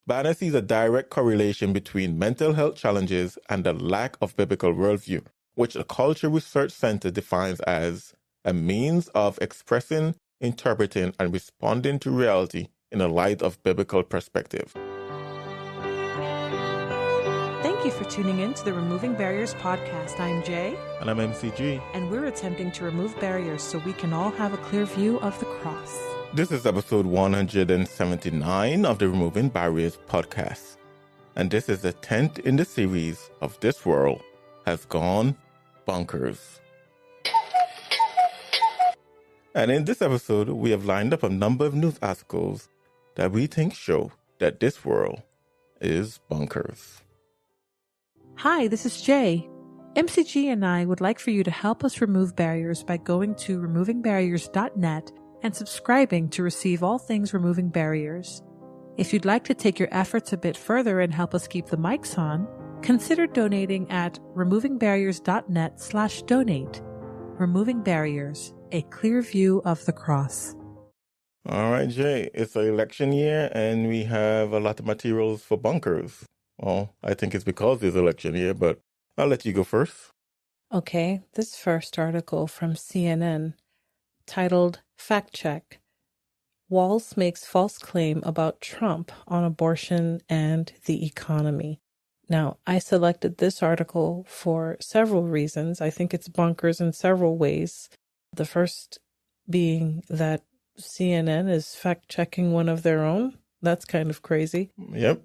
Banner sees a direct correlation between mental health challenges and the lack of biblical worldview, which the Culture Research Center defines as a means of expressing, interpreting, and responding to reality in the light of biblical perspective. Thank you for tuning in to the Removing Barriers podcast. I'm Jay. And I'm MCG. And we're attempting to remove barriers so we can all have a clear view of the cross. This is episode 179 of the Removing Barriers podcast. And this is the 10th in the series of This World Has Gone Bonkers. And in this episode, we have lined up a number of news articles that we think show that this world is bonkers. Hi, this is Jay. MCG and I would like for you to help us remove barriers by going to removingbarriers.net and subscribing to receive all things Removing Barriers. If you'd like to take your efforts a bit further and help us keep the mics on, consider donating at removingbarriers.net/donate. Removing Barriers, a clear view of the cross. All right, Jay, it's an election year and we have a lot of materials for bunkers. Well, I think it's because it's election year, but I'll let you go first. Okay, this first article from CNN, titled Fact Check. Walz makes false claim about Trump on abortion and the economy. Now, I selected this article for several reasons. I think it's bonkers in several ways. The first being that CNN is fact-checking one of their own. That's kind of crazy. Yep.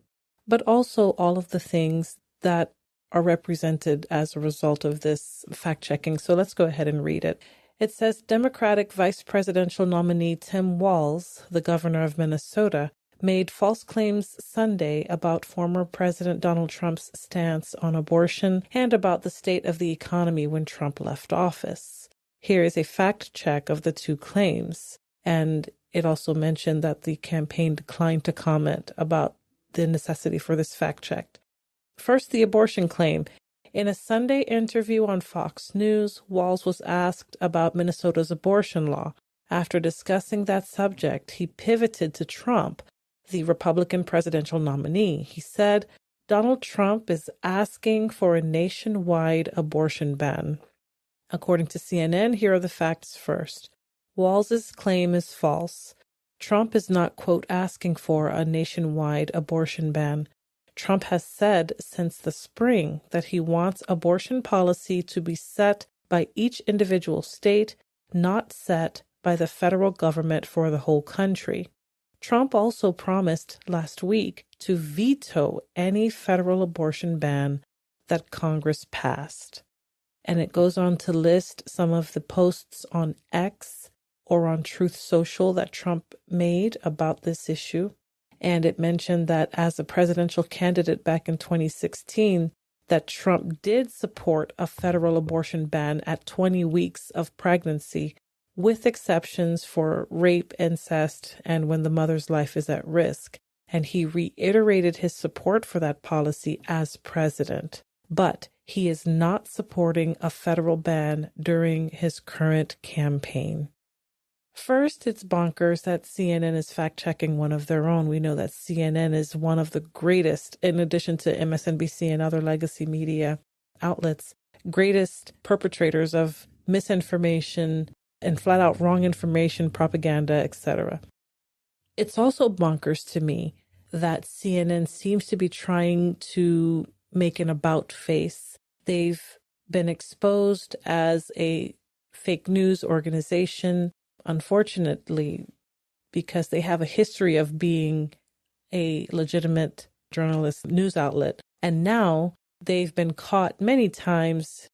But also all of the things that are represented as a result of this fact-checking. So let's go ahead and read it. It says Democratic vice presidential nominee Tim Walz, the governor of Minnesota, made false claims Sunday about former President Donald Trump's stance on abortion and about the state of the economy when Trump left office. Here is a fact check of the two claims. And it also mentioned that the campaign declined to comment about the necessity for this fact check. First, the abortion claim. In a Sunday interview on Fox News, Walz was asked about Minnesota's abortion law. After discussing that subject, he pivoted to Trump, the Republican presidential nominee. He said, Donald Trump is asking for a nationwide abortion ban. According to CNN, here are the facts first. Walz's claim is false. Trump is not, quote, asking for a nationwide abortion ban. Trump has said since the spring that he wants abortion policy to be set by each individual state, not set by the federal government for the whole country. Trump also promised last week to veto any federal abortion ban that Congress passed. And it goes on to list some of the posts on X or on Truth Social that Trump made about this issue. And it mentioned that as a presidential candidate back in 2016, that Trump did support a federal abortion ban at 20 weeks of pregnancy, with exceptions for rape, incest, and when the mother's life is at risk. And he reiterated his support for that policy as president. But he is not supporting a federal ban during his current campaign. First, it's bonkers that CNN is fact-checking one of their own. We know that CNN is one of the greatest, in addition to MSNBC and other legacy media outlets, greatest perpetrators of misinformation and flat-out wrong information, propaganda, etc. It's also bonkers to me that CNN seems to be trying to make an about face. They've been exposed as a fake news organization, unfortunately, because they have a history of being a legitimate journalist news outlet. And now they've been caught many times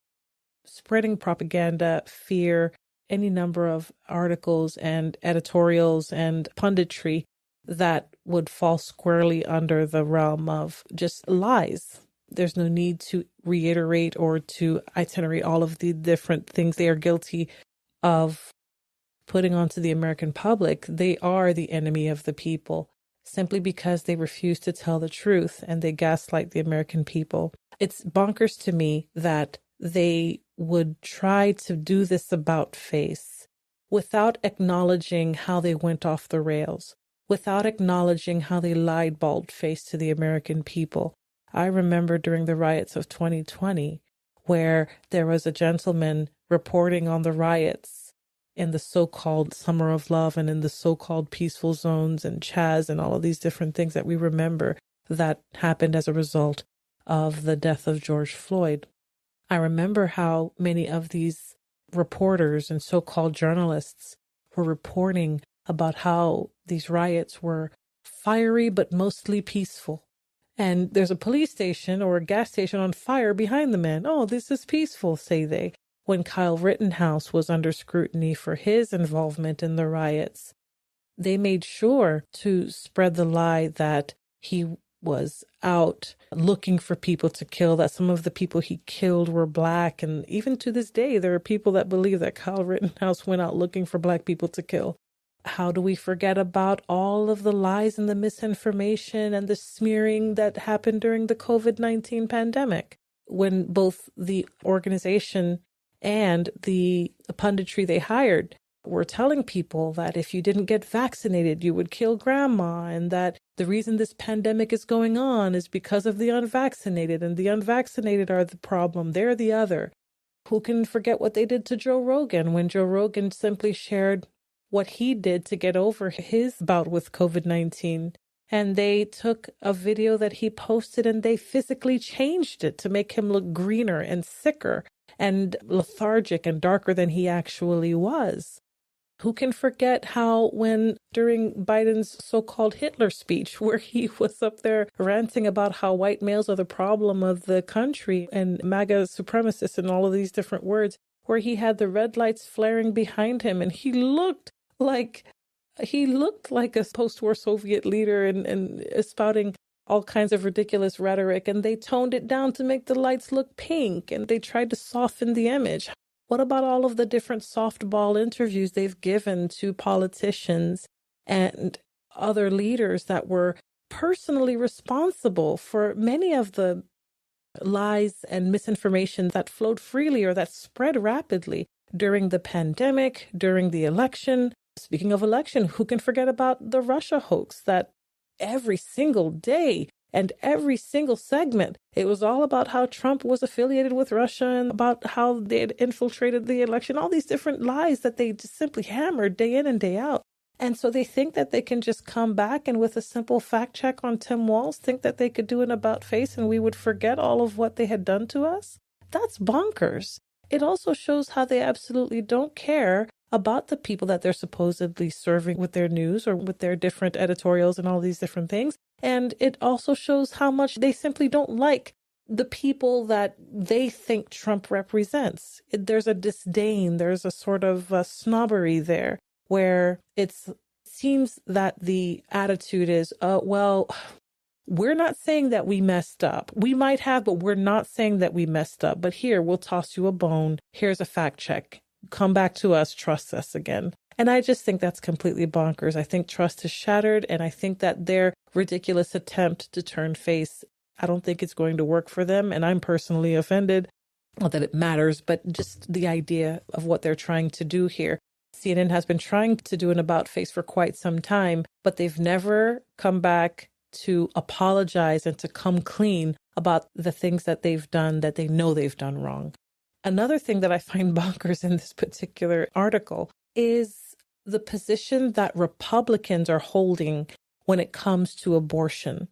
spreading propaganda, fear, any number of articles and editorials and punditry that would fall squarely under the realm of just lies. There's no need to reiterate or to itinerate all of the different things they are guilty of putting onto the American public. They are the enemy of the people simply because they refuse to tell the truth and they gaslight the American people. It's bonkers to me that they would try to do this about face without acknowledging how they went off the rails. without acknowledging how they lied bald-faced to the American people. I remember during the riots of 2020, where there was a gentleman reporting on the riots in the so-called Summer of Love and in the so-called peaceful zones and Chaz and all of these different things that we remember that happened as a result of the death of George Floyd. I remember how many of these reporters and so-called journalists were reporting about how these riots were fiery but mostly peaceful. And there's a police station or a gas station on fire behind the man. Oh, this is peaceful, say they. When Kyle Rittenhouse was under scrutiny for his involvement in the riots, they made sure to spread the lie that he was out looking for people to kill, that some of the people he killed were Black. And even to this day, there are people that believe that Kyle Rittenhouse went out looking for Black people to kill. How do we forget about all of the lies and the misinformation and the smearing that happened during the COVID-19 pandemic, when both the organization and the punditry they hired were telling people that if you didn't get vaccinated, you would kill grandma, and that the reason this pandemic is going on is because of the unvaccinated, and the unvaccinated are the problem, they're the other. Who can forget what they did to Joe Rogan when Joe Rogan simply shared what he did to get over his bout with COVID-19. And they took a video that he posted and they physically changed it to make him look greener and sicker and lethargic and darker than he actually was. Who can forget how when during Biden's so-called Hitler speech, where he was up there ranting about how white males are the problem of the country and MAGA supremacists and all of these different words, where he had the red lights flaring behind him and he looked like a post-war Soviet leader and spouting all kinds of ridiculous rhetoric, and they toned it down to make the lights look pink, and they tried to soften the image. What about all of the different softball interviews they've given to politicians and other leaders that were personally responsible for many of the lies and misinformation that flowed freely or that spread rapidly during the pandemic, during the election? Speaking of election, who can forget about the Russia hoax that every single day and every single segment, it was all about how Trump was affiliated with Russia and about how they had infiltrated the election, all these different lies that they just simply hammered day in and day out. And so they think that they can just come back and with a simple fact check on Tim Walz, think that they could do an about face and we would forget all of what they had done to us? That's bonkers. It also shows how they absolutely don't care about the people that they're supposedly serving with their news or with their different editorials and all these different things. And it also shows how much they simply don't like the people that they think Trump represents. There's a disdain, there's a sort of snobbery there, where it seems that the attitude is, well, we're not saying that we messed up. We might have, but we're not saying that we messed up. But here, we'll toss you a bone. Here's a fact check. Come back to us, trust us again. And I just think that's completely bonkers. I think trust is shattered, and I think that their ridiculous attempt to turn face, I don't think it's going to work for them. And I'm personally offended. Not that it matters, but just the idea of what they're trying to do here. CNN has been trying to do an about face for quite some time, but they've never come back to apologize and to come clean about the things that they've done that they know they've done wrong. Another thing that I find bonkers in this particular article is the position that Republicans are holding when it comes to abortion.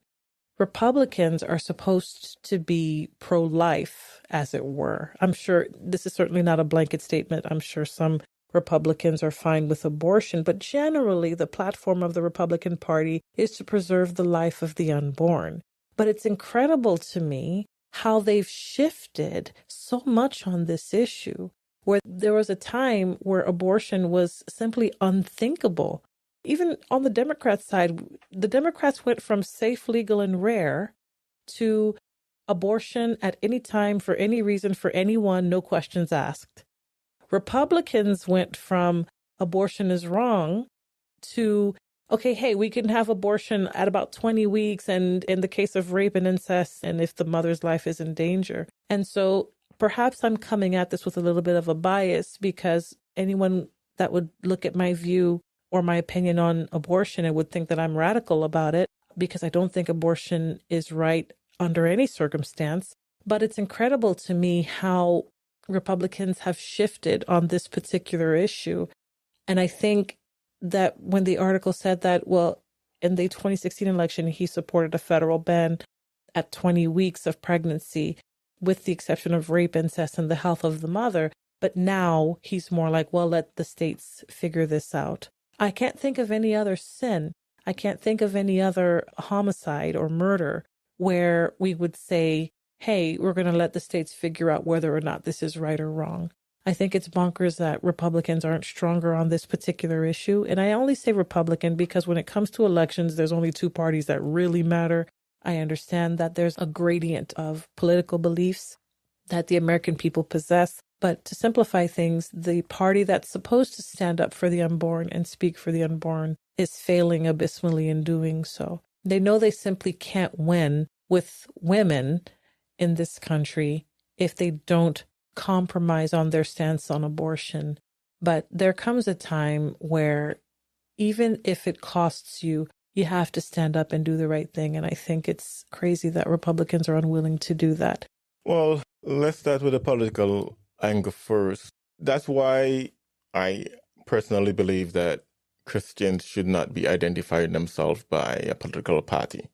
Republicans are supposed to be pro-life, as it were. I'm sure this is certainly not a blanket statement. I'm sure some Republicans are fine with abortion, but generally the platform of the Republican Party is to preserve the life of the unborn. But it's incredible to me how they've shifted so much on this issue, where there was a time where abortion was simply unthinkable. Even on the Democrat side, the Democrats went from safe, legal, and rare to abortion at any time, for any reason, for anyone, no questions asked. Republicans went from abortion is wrong to, okay, hey, we can have abortion at about 20 weeks and in the case of rape and incest and if the mother's life is in danger. And so perhaps I'm coming at this with a little bit of a bias because anyone that would look at my view or my opinion on abortion and would think that I'm radical about it because I don't think abortion is right under any circumstance. But it's incredible to me how Republicans have shifted on this particular issue. And I think that when the article said that, well, in the 2016 election, he supported a federal ban at 20 weeks of pregnancy, with the exception of rape, incest, and the health of the mother. But now he's more like, well, let the states figure this out. I can't think of any other sin. I can't think of any other homicide or murder where we would say, hey, we're going to let the states figure out whether or not this is right or wrong. I think it's bonkers that Republicans aren't stronger on this particular issue. And I only say Republican because when it comes to elections, there's only two parties that really matter. I understand that there's a gradient of political beliefs that the American people possess. But to simplify things, the party that's supposed to stand up for the unborn and speak for the unborn is failing abysmally in doing so. They know they simply can't win with women in this country if they don't compromise on their stance on abortion. But there comes a time where even if it costs you, you have to stand up and do the right thing. And I think it's crazy that Republicans are unwilling to do that. Well, let's start with the political angle first. That's why I personally believe that Christians should not be identifying themselves by a political party.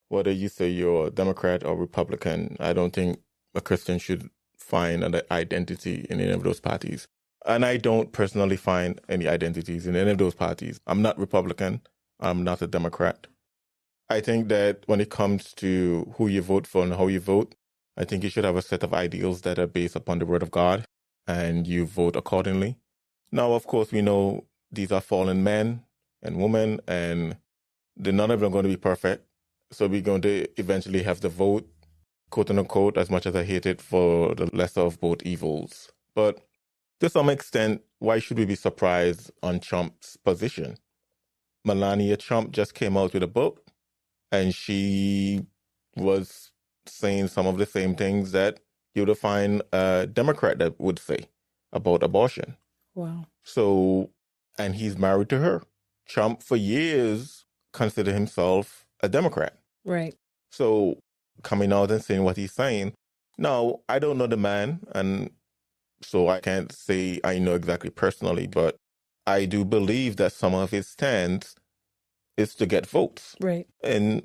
Whether you say you're a Democrat or Republican, I don't think a Christian should find an identity in any of those parties. And I don't personally find any identities in any of those parties. I'm not Republican. I'm not a Democrat. I think that when it comes to who you vote for and how you vote, I think you should have a set of ideals that are based upon the Word of God, and you vote accordingly. Now, of course, we know these are fallen men and women, and none of them are going to be perfect. So we're going to eventually have to vote, quote unquote, as much as I hate it, for the lesser of both evils. But to some extent, why should we be surprised on Trump's position? Melania Trump just came out with a book, and she was saying some of the same things that you would find a Democrat that would say about abortion. Wow. So, and he's married to her. Trump, for years, considered himself a Democrat. Right. So, coming out and saying what he's saying. Now, I don't know the man, and so I can't say I know exactly personally, but I do believe that some of his stance is to get votes. Right. And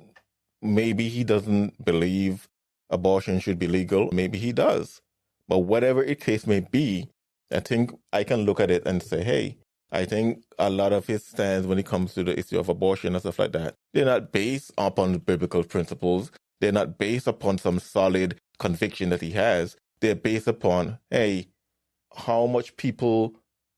maybe he doesn't believe abortion should be legal. Maybe he does. But whatever the case may be, I think I can look at it and say, hey, I think a lot of his stands when it comes to the issue of abortion and stuff like that, they're not based upon biblical principles. They're not based upon some solid conviction that he has. They're based upon, hey, how much people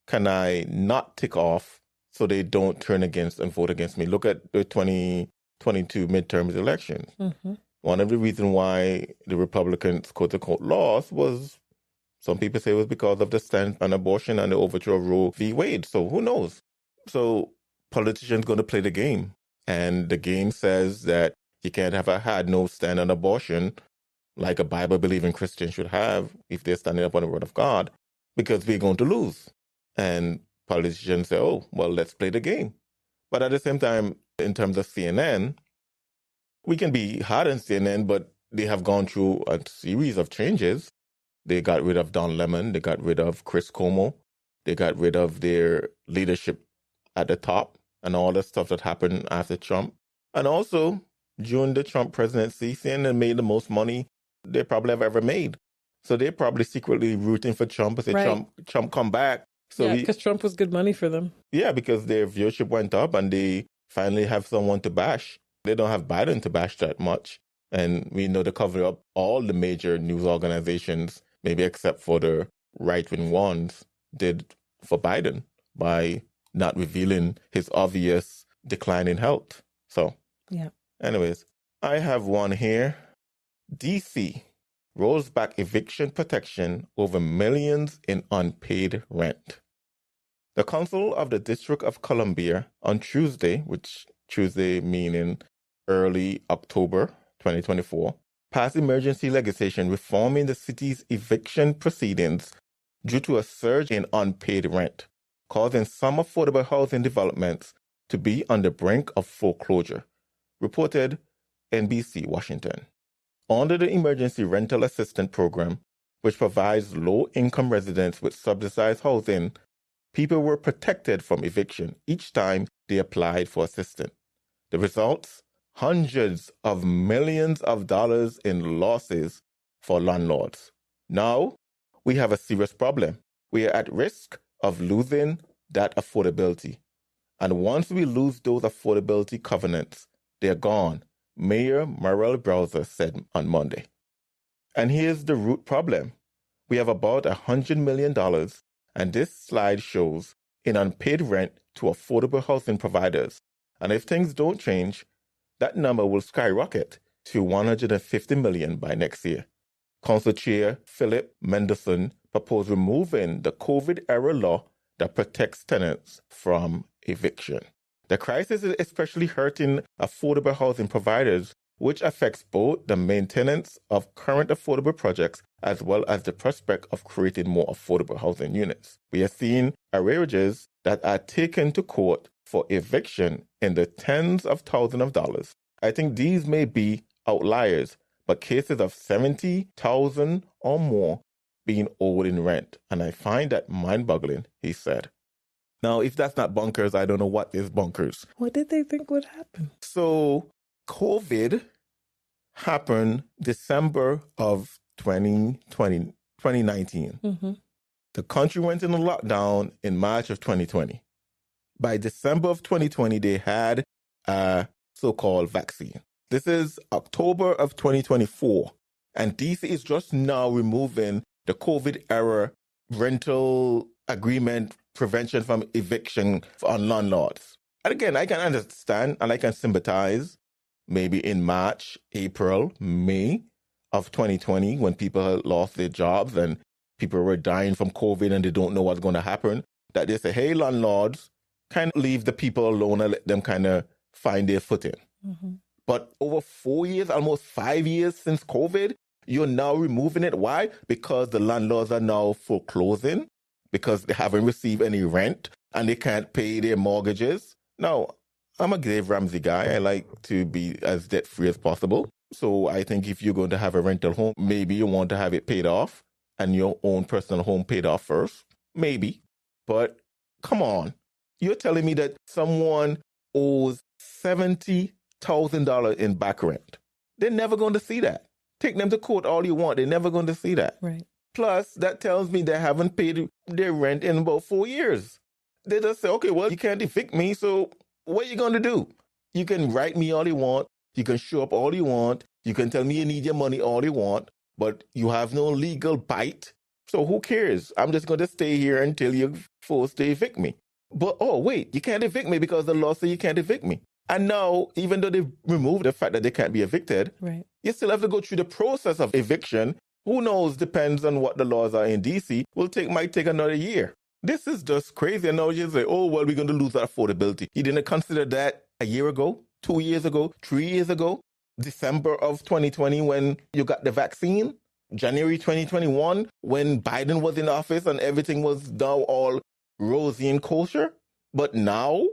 can I not tick off so they don't turn against and vote against me? Look at the 2022 midterm elections. Mm-hmm. One of the reasons why the Republicans, quote unquote, lost was, some people say it was because of the stand on abortion and the overthrow of Roe v. Wade. So who knows? So politicians going to play the game. And the game says that you can't have a had no stand on abortion like a Bible-believing Christian should have if they're standing up on the Word of God, because we're going to lose. And politicians say, oh, well, let's play the game. But at the same time, in terms of CNN, we can be hard on CNN, but they have gone through a series of changes. They got rid of Don Lemon. They got rid of Chris Cuomo. They got rid of their leadership at the top and all the stuff that happened after Trump. And also, during the Trump presidency, CNN made the most money they probably have ever made. So they're probably secretly rooting for Trump and say, Right. Trump, come back. So yeah, because Trump was good money for them. Yeah, because their viewership went up and they finally have someone to bash. They don't have Biden to bash that much. And we know to cover up all the major news organizations, maybe except for the right-wing ones, did for Biden by not revealing his obvious decline in health. So, yeah. Anyways, I have one here. DC rolls back eviction protection over millions in unpaid rent. The Council of the District of Columbia on Tuesday, which Tuesday meaning early October 2024, passed emergency legislation reforming the city's eviction proceedings due to a surge in unpaid rent, causing some affordable housing developments to be on the brink of foreclosure, reported NBC Washington. Under the Emergency Rental Assistance Program, which provides low-income residents with subsidized housing, people were protected from eviction each time they applied for assistance. The results? Hundreds of millions of dollars in losses for landlords. Now, we have a serious problem. We are at risk of losing that affordability. And once we lose those affordability covenants, they're gone, Mayor Muriel Bowser said on Monday. And here's the root problem. We have about $100 million, and this slide shows in unpaid rent to affordable housing providers. And if things don't change, that number will skyrocket to $150 million by next year. Council Chair Philip Mendelson proposed removing the COVID-era law that protects tenants from eviction. The crisis is especially hurting affordable housing providers, which affects both the maintenance of current affordable projects as well as the prospect of creating more affordable housing units. We are seeing arrearages that are taken to court for eviction in the tens of thousands of dollars. I think these may be outliers, but cases of $70,000 or more being owed in rent. And I find that mind-boggling, he said. Now, if that's not bonkers, I don't know what is bonkers. What did they think would happen? So, COVID happened December of 2019. Mm-hmm. The country went into lockdown in March of 2020. By December of 2020, they had a so-called vaccine. This is October of 2024, and DC is just now removing the COVID-era rental agreement prevention from eviction on landlords. And again, I can understand and I can sympathize maybe in March, April, May of 2020 when people had lost their jobs and people were dying from COVID and they don't know what's going to happen, that they say, hey, landlords, kind of leave the people alone and let them kind of find their footing. Mm-hmm. But over 4 years, almost 5 years since COVID, you're now removing it. Why? Because the landlords are now foreclosing, because they haven't received any rent and they can't pay their mortgages. Now, I'm a Dave Ramsey guy. I like to be as debt-free as possible. So I think if you're going to have a rental home, maybe you want to have it paid off and your own personal home paid off first. Maybe. But come on. You're telling me that someone owes $70,000 in back rent. They're never going to see that. Take them to court all you want. They're never going to see that. Right. Plus, that tells me they haven't paid their rent in about 4 years. They just say, okay, well, you can't evict me, so what are you going to do? You can write me all you want. You can show up all you want. You can tell me you need your money all you want, but you have no legal bite. So who cares? I'm just going to stay here until you're forced to evict me. But, oh, wait, you can't evict me because the law says you can't evict me. And now, even though they've removed the fact that they can't be evicted, right, you still have to go through the process of eviction. Who knows, depends on what the laws are in D.C., might take another year. This is just crazy. And now you say, oh, well, we're going to lose that affordability. You didn't consider that a year ago, 2 years ago, 3 years ago, December of 2020 when you got the vaccine, January 2021 when Biden was in office and everything was now all rosy and kosher. But now,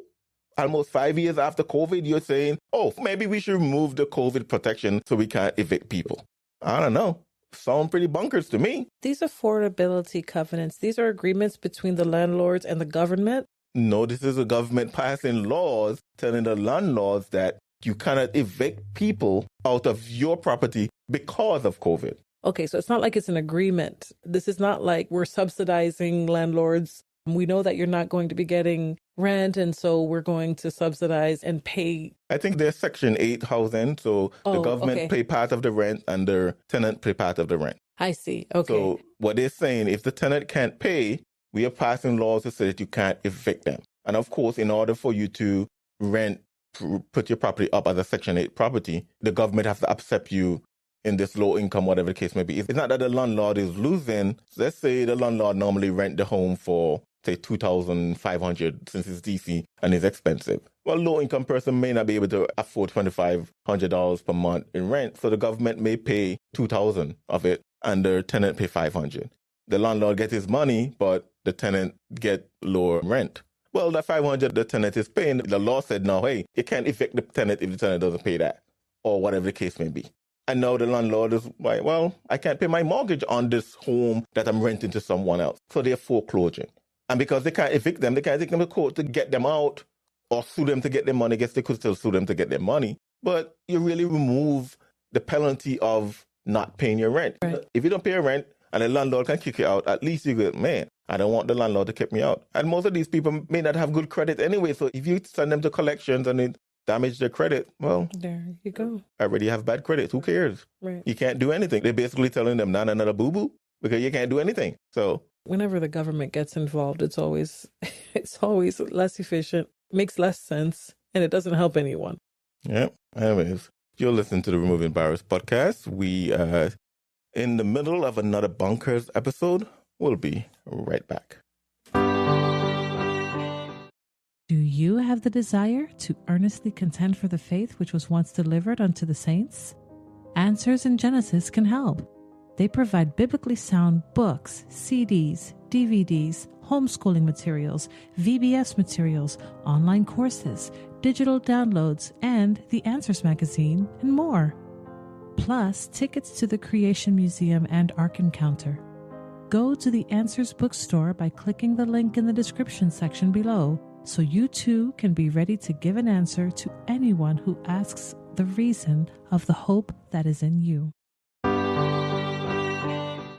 almost 5 years after COVID, you're saying, oh, maybe we should remove the COVID protection so we can't evict people. I don't know. Sound pretty bonkers to me. These affordability covenants, these are agreements between the landlords and the government? No, this is a government passing laws telling the landlords that you cannot evict people out of your property because of COVID. Okay, so it's not like it's an agreement. This is not like we're subsidizing landlords. We know that you're not going to be getting rent, and so we're going to subsidize and pay. I think there's Section 8 housing, so the government pay part of the rent and the tenant pay part of the rent. I see. Okay. So what they're saying, if the tenant can't pay, we are passing laws to say that you can't evict them. And of course, in order for you to rent, put your property up as a Section 8 property, the government has to accept you in this low income, whatever the case may be. It's not that the landlord is losing. Let's say the landlord normally rent the home for, say, $2,500 since it's DC and it's expensive. Well, low-income person may not be able to afford $2,500 per month in rent, so the government may pay $2,000 of it and the tenant pay $500. The landlord gets his money, but the tenant get lower rent. Well, the 500 the tenant is paying, the law said, no, hey, you can't evict the tenant if the tenant doesn't pay that, or whatever the case may be. And now the landlord is like, well, I can't pay my mortgage on this home that I'm renting to someone else. So they're foreclosing. And because they can't evict them, they can't take them to court to get them out or sue them to get their money. I guess they could still sue them to get their money. But you really remove the penalty of not paying your rent. Right. If you don't pay your rent and the landlord can kick you out, at least you go, man, I don't want the landlord to kick me out. And most of these people may not have good credit anyway. So if you send them to collections and it damage their credit, well, there you go. I already have bad credit. Who cares? Right. You can't do anything. They're basically telling them, not another boo-boo, because you can't do anything. So whenever the government gets involved, it's always less efficient, makes less sense, and it doesn't help anyone. Yeah. Anyways, you're listening to the Removing Barriers podcast. We are in the middle of another Bonkers episode. We'll be right back. Do you have the desire to earnestly contend for the faith which was once delivered unto the saints? Answers in Genesis can help. They provide biblically sound books, CDs, DVDs, homeschooling materials, VBS materials, online courses, digital downloads, and the Answers magazine, and more. Plus, tickets to the Creation Museum and Ark Encounter. Go to the Answers bookstore by clicking the link in the description section below, so you too can be ready to give an answer to anyone who asks the reason of the hope that is in you.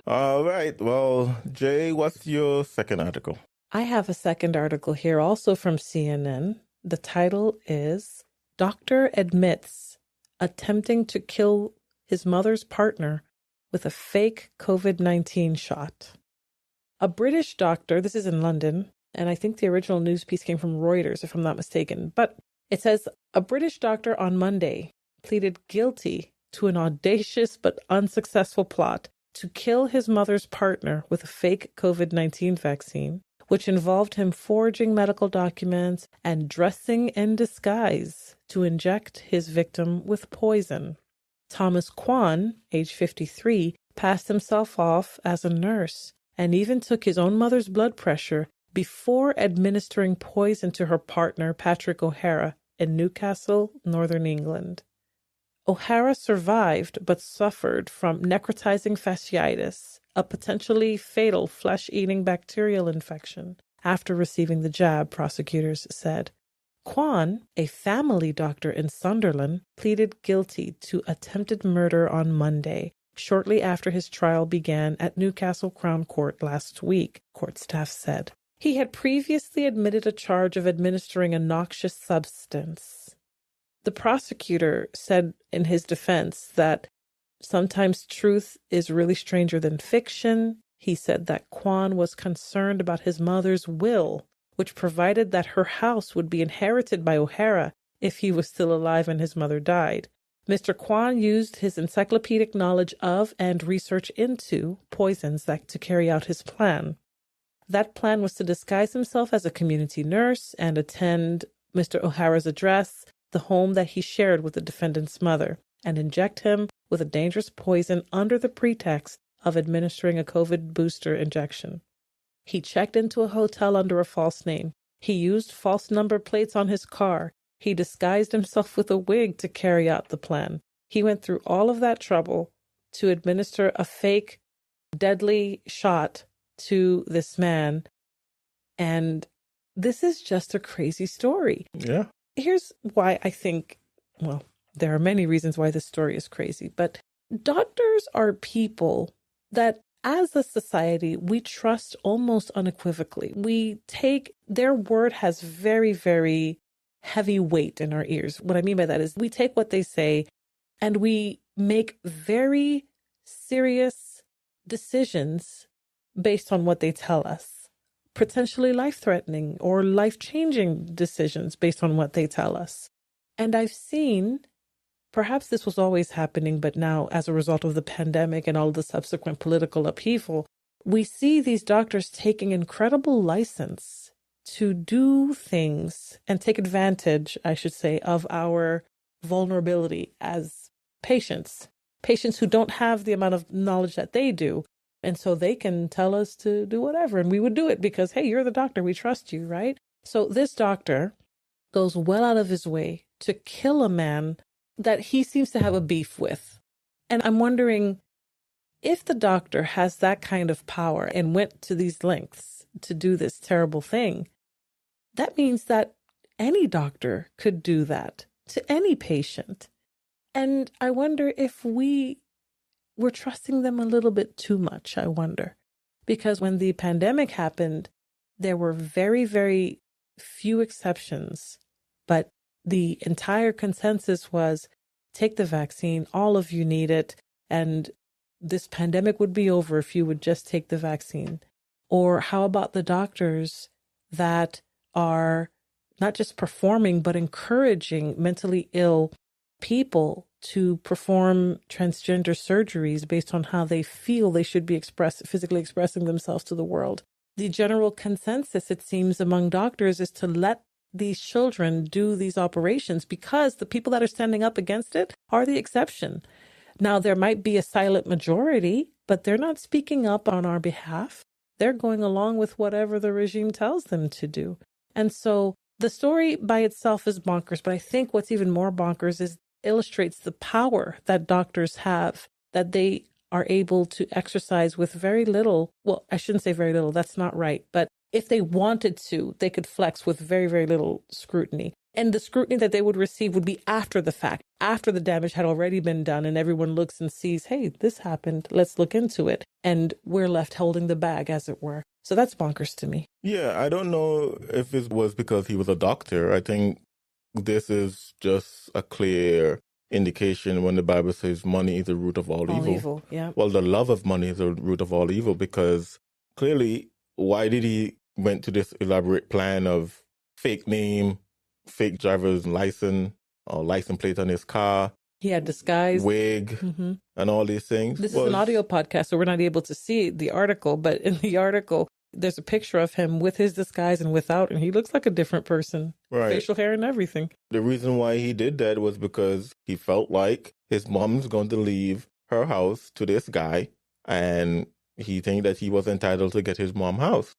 All right. Well, Jay, what's your second article? I have a second article here, also from CNN. The title is Doctor Admits Attempting to Kill His Mother's Partner with a Fake COVID-19 Shot. A British doctor, this is in London, and I think the original news piece came from Reuters, if I'm not mistaken, but it says a British doctor on Monday pleaded guilty to an audacious but unsuccessful plot to kill his mother's partner with a fake COVID-19 vaccine, which involved him forging medical documents and dressing in disguise to inject his victim with poison. Thomas Kwan, age 53, passed himself off as a nurse and even took his own mother's blood pressure before administering poison to her partner, Patrick O'Hara, in Newcastle, Northern England. O'Hara survived but suffered from necrotizing fasciitis, a potentially fatal flesh-eating bacterial infection, after receiving the jab, prosecutors said. Kwan, a family doctor in Sunderland, pleaded guilty to attempted murder on Monday, shortly after his trial began at Newcastle Crown Court last week, court staff said. He had previously admitted a charge of administering a noxious substance. The prosecutor said in his defense that sometimes truth is really stranger than fiction. He said that Kwan was concerned about his mother's will, which provided that her house would be inherited by O'Hara if he was still alive and his mother died. Mr. Kwan used his encyclopedic knowledge of and research into poisons to carry out his plan. That plan was to disguise himself as a community nurse and attend Mr. O'Hara's address, the home that he shared with the defendant's mother, and inject him with a dangerous poison under the pretext of administering a COVID booster injection. He checked into a hotel under a false name. He used false number plates on his car. He disguised himself with a wig to carry out the plan. He went through all of that trouble to administer a fake, deadly shot to this man. And this is just a crazy story. Yeah. Here's why I think, well, there are many reasons why this story is crazy, but doctors are people that as a society, we trust almost unequivocally. We take their word has very, very heavy weight in our ears. What I mean by that is we take what they say and we make very serious decisions based on what they tell us, potentially life-threatening or life-changing decisions based on what they tell us. And I've seen, perhaps this was always happening, but now as a result of the pandemic and all the subsequent political upheaval, we see these doctors taking incredible license to do things and take advantage, I should say, of our vulnerability as patients who don't have the amount of knowledge that they do. And so they can tell us to do whatever. And we would do it because, hey, you're the doctor. We trust you, right? So this doctor goes well out of his way to kill a man that he seems to have a beef with. And I'm wondering if the doctor has that kind of power and went to these lengths to do this terrible thing, that means that any doctor could do that to any patient. And I wonder if we're trusting them a little bit too much, I wonder. Because when the pandemic happened, there were very, very few exceptions, but the entire consensus was take the vaccine, all of you need it, and this pandemic would be over if you would just take the vaccine. Or how about the doctors that are not just performing, but encouraging mentally ill people to perform transgender surgeries based on how they feel they should be physically expressing themselves to the world? The general consensus, it seems, among doctors is to let these children do these operations because the people that are standing up against it are the exception. Now, there might be a silent majority, but they're not speaking up on our behalf. They're going along with whatever the regime tells them to do. And so the story by itself is bonkers, but I think what's even more bonkers is illustrates the power that doctors have, that they are able to exercise with very little. Well, I shouldn't say very little. That's not right. But if they wanted to, they could flex with very, very little scrutiny. And the scrutiny that they would receive would be after the fact, after the damage had already been done and everyone looks and sees, hey, this happened, let's look into it. And we're left holding the bag, as it were. So that's bonkers to me. Yeah, I don't know if it was because he was a doctor. I think this is just a clear indication when the Bible says money is the root of all evil. Yeah. Well, the love of money is the root of all evil, because clearly, why did he went to this elaborate plan of fake name, fake driver's license or license plate on his car? He had disguise, wig, and all these things. This is an audio podcast, so we're not able to see the article, but in the article, there's a picture of him with his disguise and without, and he looks like a different person. Right. Facial hair and everything. The reason why he did that was because he felt like his mom's going to leave her house to this guy, and he think that he was entitled to get his mom's house.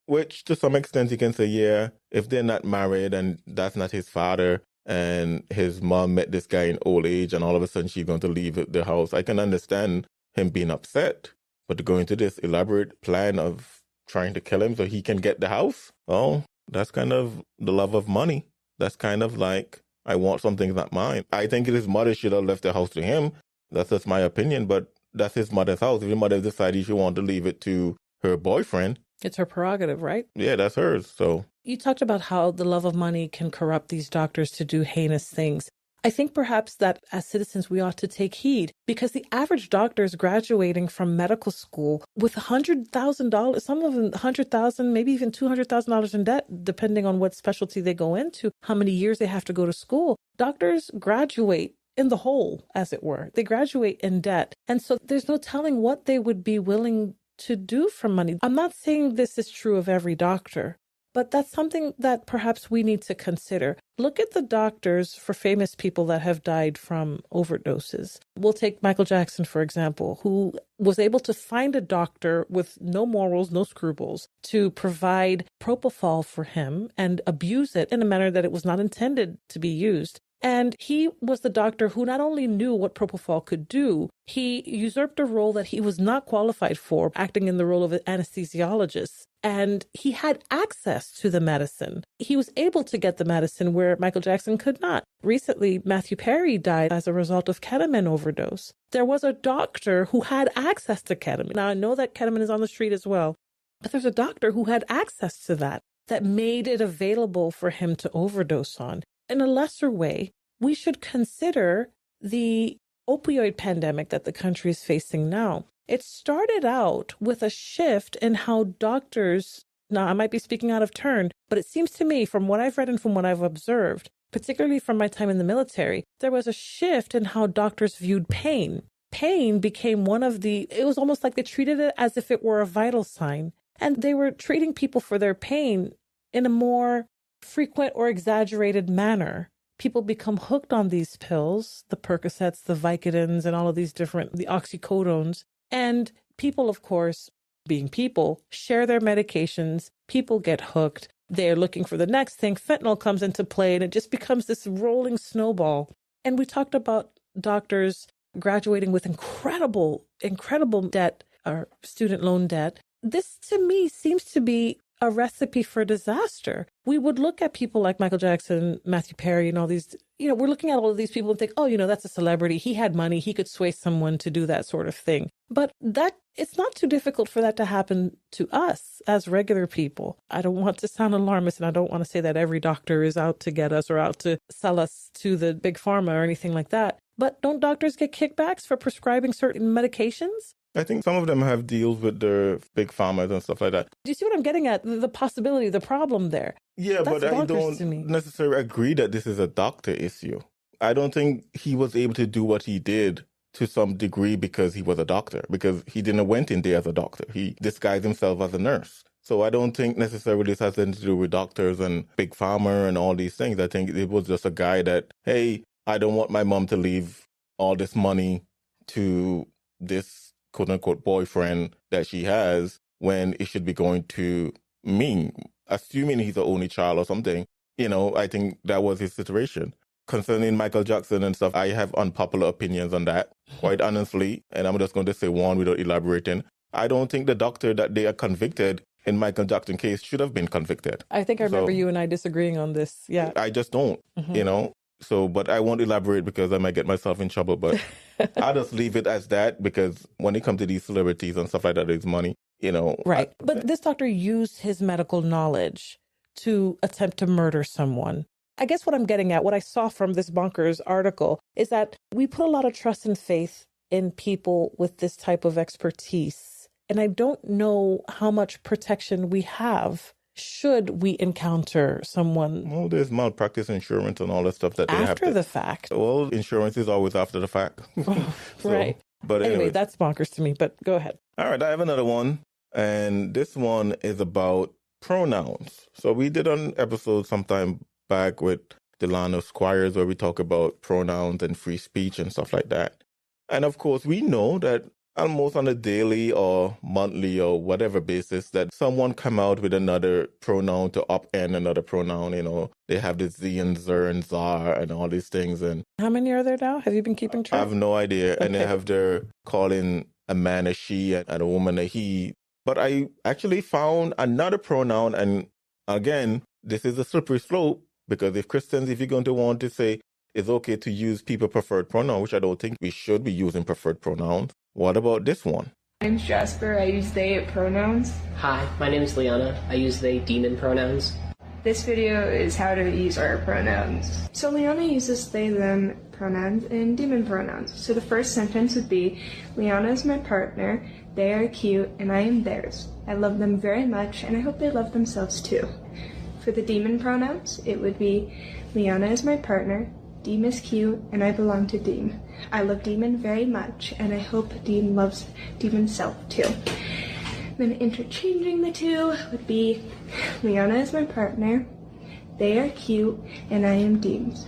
Which, to some extent, you can say, yeah, if they're not married and that's not his father, and his mom met this guy in old age, and all of a sudden she's going to leave the house, I can understand him being upset. But to go into this elaborate plan of trying to kill him so he can get the house, oh, that's kind of the love of money. That's kind of like, I want something not mine. I think his mother should have left the house to him. That's just my opinion, but that's his mother's house. If his mother decided she wanted to leave it to her boyfriend, it's her prerogative, right? Yeah, that's hers. So you talked about how the love of money can corrupt these doctors to do heinous things. I think perhaps that as citizens, we ought to take heed, because the average doctor is graduating from medical school with $100,000, some of them $100,000, maybe even $200,000 in debt, depending on what specialty they go into, how many years they have to go to school. Doctors graduate in the hole, as it were. They graduate in debt. And so there's no telling what they would be willing to do for money. I'm not saying this is true of every doctor, but that's something that perhaps we need to consider. Look at the doctors for famous people that have died from overdoses. We'll take Michael Jackson, for example, who was able to find a doctor with no morals, no scruples, to provide propofol for him and abuse it in a manner that it was not intended to be used. And he was the doctor who not only knew what propofol could do, he usurped a role that he was not qualified for, acting in the role of an anesthesiologist. And he had access to the medicine. He was able to get the medicine where Michael Jackson could not. Recently, Matthew Perry died as a result of ketamine overdose. There was a doctor who had access to ketamine. Now, I know that ketamine is on the street as well, but there's a doctor who had access to that made it available for him to overdose on. In a lesser way, we should consider the opioid pandemic that the country is facing now. It started out with a shift in how doctors, now I might be speaking out of turn, but it seems to me, from what I've read and from what I've observed, particularly from my time in the military, there was a shift in how doctors viewed pain. Pain became it was almost like they treated it as if it were a vital sign. And they were treating people for their pain in a more frequent or exaggerated manner. People become hooked on these pills, the Percocets, the Vicodins, and all of these the oxycodones. And people, of course, being people, share their medications. People get hooked. They're looking for the next thing. Fentanyl comes into play, and it just becomes this rolling snowball. And we talked about doctors graduating with incredible debt or student loan debt. This, to me, seems to be a recipe for disaster. We would look at people like Michael Jackson, Matthew Perry, and all these, we're looking at all of these people and think, oh, that's a celebrity. He had money. He could sway someone to do that sort of thing. But it's not too difficult for that to happen to us as regular people. I don't want to sound alarmist, and I don't want to say that every doctor is out to get us or out to sell us to the big pharma or anything like that. But don't doctors get kickbacks for prescribing certain medications? I think some of them have deals with the big farmers and stuff like that. Do you see what I'm getting at? The possibility, the problem there. Yeah, That's but I bonkers to me. don't necessarily agree that this is a doctor issue. I don't think he was able to do what he did to some degree because he was a doctor, because he didn't went in there as a doctor. He disguised himself as a nurse. So I don't think necessarily this has anything to do with doctors and big pharma and all these things. I think it was just a guy that, hey, I don't want my mom to leave all this money to this quote-unquote boyfriend that she has when it should be going to me, assuming he's the only child or something. I think that was his situation. Concerning Michael Jackson and stuff, I have unpopular opinions on that, quite honestly, and I'm just going to say one without elaborating. I don't think the doctor that they are convicted in Michael Jackson case should have been convicted. I think I remember you and I disagreeing on this, yeah. I just don't, So, but I won't elaborate because I might get myself in trouble. But I'll just leave it as that, because when it comes to these celebrities and stuff like that, it's money, Right. But this doctor used his medical knowledge to attempt to murder someone. I guess what I'm getting at, what I saw from this Bonkers article, is that we put a lot of trust and faith in people with this type of expertise. And I don't know how much protection we have should we encounter someone. Well, there's malpractice insurance and all that stuff that they have after the fact. Well, insurance is always after the fact. Right. But anyway, that's bonkers to me, but go ahead. All right, I have another one. And this one is about pronouns. So we did an episode sometime back with Delano Squires where we talk about pronouns and free speech and stuff like that. And of course, we know that almost on a daily or monthly or whatever basis that someone come out with another pronoun to upend another pronoun. They have the Z and Zer and Zar and all these things. And how many are there now? Have you been keeping track? I have no idea. Okay. And they have their calling a man a she and a woman a he. But I actually found another pronoun. And again, this is a slippery slope, because if you're going to want to say it's okay to use people preferred pronoun, which I don't think we should be using preferred pronouns. What about this one? My name's Jasper. I use they pronouns. Hi, my name is Liana. I use they demon pronouns. This video is how to use our pronouns. So Liana uses they them pronouns and demon pronouns. So the first sentence would be, Liana is my partner, they are cute, and I am theirs. I love them very much, and I hope they love themselves too. For the demon pronouns, it would be, Liana is my partner, Deem is cute, and I belong to Deem. I love Demon very much, and I hope Deem loves Demon's self too. Then interchanging the two would be, Liana is my partner, they are cute, and I am Deem's.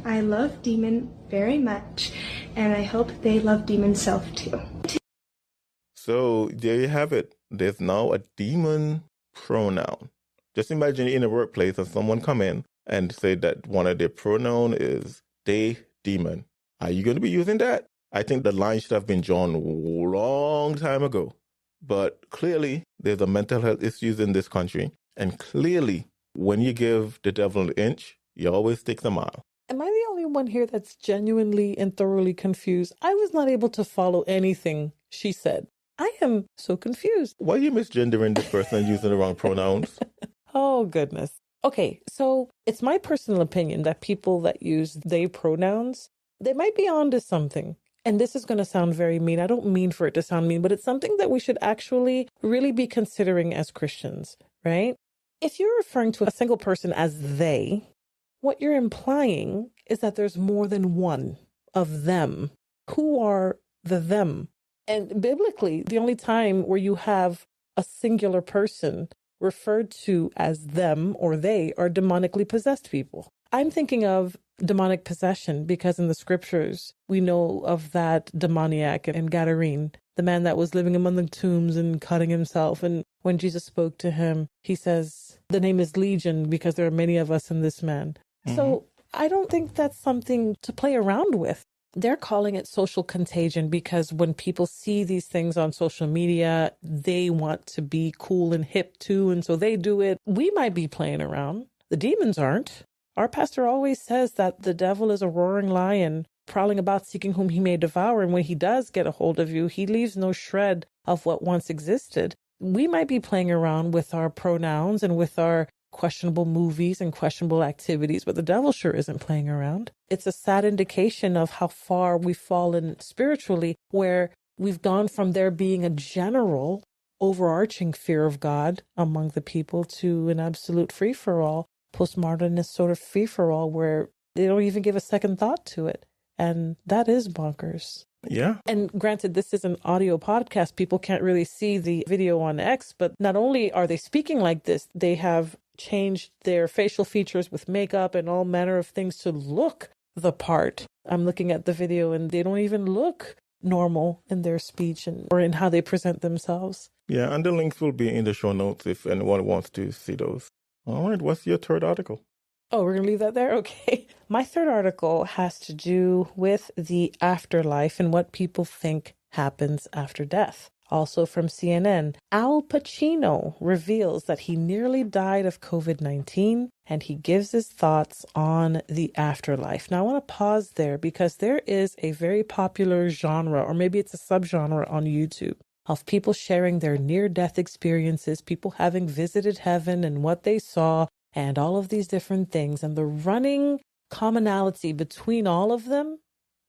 I love Demon very much, and I hope they love Demon's self too. So there you have it. There's now a demon pronoun. Just imagine you're in a workplace and someone come in and say that one of their pronoun is they demon. Are you going to be using that? I think the line should have been drawn a long time ago. But clearly, there's a mental health issues in this country. And clearly, when you give the devil an inch, you always take a mile. Am I the only one here that's genuinely and thoroughly confused? I was not able to follow anything she said. I am so confused. Why are you misgendering this person and using the wrong pronouns? Oh, goodness. Okay, so it's my personal opinion that people that use they pronouns, they might be onto something. And this is going to sound very mean. I don't mean for it to sound mean, but it's something that we should actually really be considering as Christians, right? If you're referring to a single person as they, what you're implying is that there's more than one of them. Who are the them? And biblically, the only time where you have a singular person referred to as them or they are demonically possessed people. I'm thinking of demonic possession, because in the scriptures, we know of that demoniac in Gadarene, the man that was living among the tombs and cutting himself. And when Jesus spoke to him, he says, the name is Legion because there are many of us in this man. So I don't think that's something to play around with. They're calling it social contagion because when people see these things on social media, they want to be cool and hip too. And so they do it. We might be playing around. The demons aren't. Our pastor always says that the devil is a roaring lion prowling about seeking whom he may devour. And when he does get a hold of you, he leaves no shred of what once existed. We might be playing around with our pronouns and with our questionable movies and questionable activities, but the devil sure isn't playing around. It's a sad indication of how far we've fallen spiritually, where we've gone from there being a general, overarching fear of God among the people to an absolute free-for-all, postmodernist sort of free-for-all, where they don't even give a second thought to it. And that is bonkers. Yeah. And granted, this is an audio podcast. People can't really see the video on X, but not only are they speaking like this, they have changed their facial features with makeup and all manner of things to look the part. I'm looking at the video and they don't even look normal in their speech or in how they present themselves. Yeah, and the links will be in the show notes if anyone wants to see those. All right, what's your third article? Oh, we're going to leave that there? Okay. My third article has to do with the afterlife and what people think happens after death. Also from CNN, Al Pacino reveals that he nearly died of COVID-19 and he gives his thoughts on the afterlife. Now, I want to pause there because there is a very popular genre, or maybe it's a subgenre on YouTube, of people sharing their near-death experiences, people having visited heaven and what they saw, and all of these different things. And the running commonality between all of them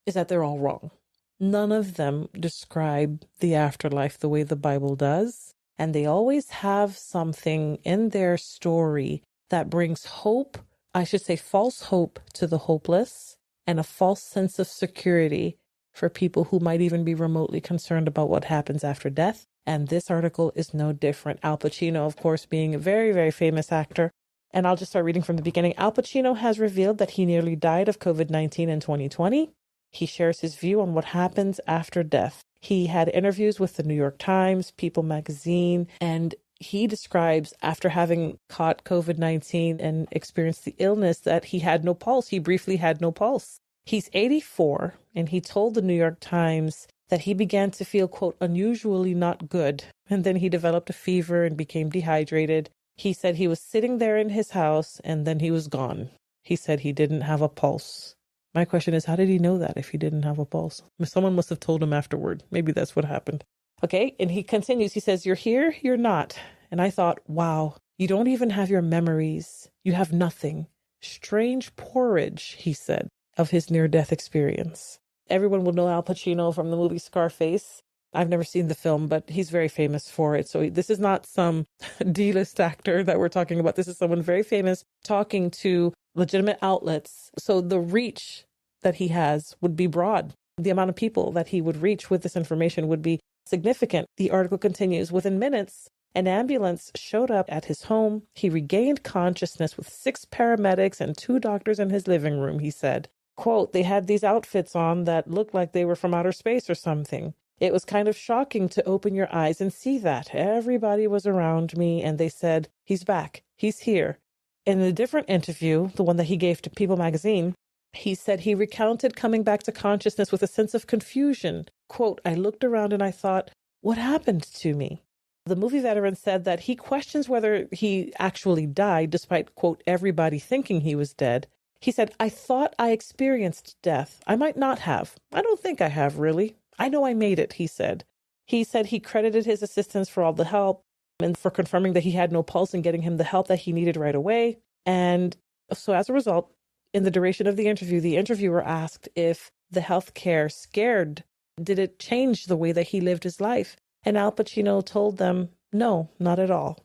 is that they're all wrong. None of them describe the afterlife the way the Bible does. And they always have something in their story that brings hope, I should say false hope, to the hopeless, and a false sense of security for people who might even be remotely concerned about what happens after death. And this article is no different. Al Pacino, of course, being a very, very famous actor. And I'll just start reading from the beginning. Al Pacino has revealed that he nearly died of COVID-19 in 2020. He shares his view on what happens after death. He had interviews with the New York Times, People magazine, and he describes after having caught COVID-19 and experienced the illness that he had no pulse. He briefly had no pulse. He's 84, and he told the New York Times that he began to feel, quote, unusually not good. And then he developed a fever and became dehydrated. He said he was sitting there in his house and then he was gone. He said he didn't have a pulse. My question is, how did he know that if he didn't have a pulse? Someone must have told him afterward. Maybe that's what happened. Okay, and he continues. He says, you're here, you're not. And I thought, wow, you don't even have your memories. You have nothing. Strange porridge, he said, of his near-death experience. Everyone will know Al Pacino from the movie Scarface. I've never seen the film, but he's very famous for it. So this is not some D-list actor that we're talking about. This is someone very famous talking to legitimate outlets. So the reach that he has would be broad. The amount of people that he would reach with this information would be significant. The article continues, within minutes, an ambulance showed up at his home. He regained consciousness with 6 paramedics and 2 doctors in his living room, he said. Quote, they had these outfits on that looked like they were from outer space or something. It was kind of shocking to open your eyes and see that. Everybody was around me and they said, he's back, he's here. In a different interview, the one that he gave to People magazine, he said he recounted coming back to consciousness with a sense of confusion. Quote, I looked around and I thought, what happened to me? The movie veteran said that he questions whether he actually died, despite, quote, everybody thinking he was dead. He said, I thought I experienced death. I might not have. I don't think I have, really. I know I made it, he said. He said he credited his assistants for all the help and for confirming that he had no pulse and getting him the help that he needed right away. And so as a result, in the duration of the interview, the interviewer asked if the healthcare scared, did it change the way that he lived his life? And Al Pacino told them, no, not at all.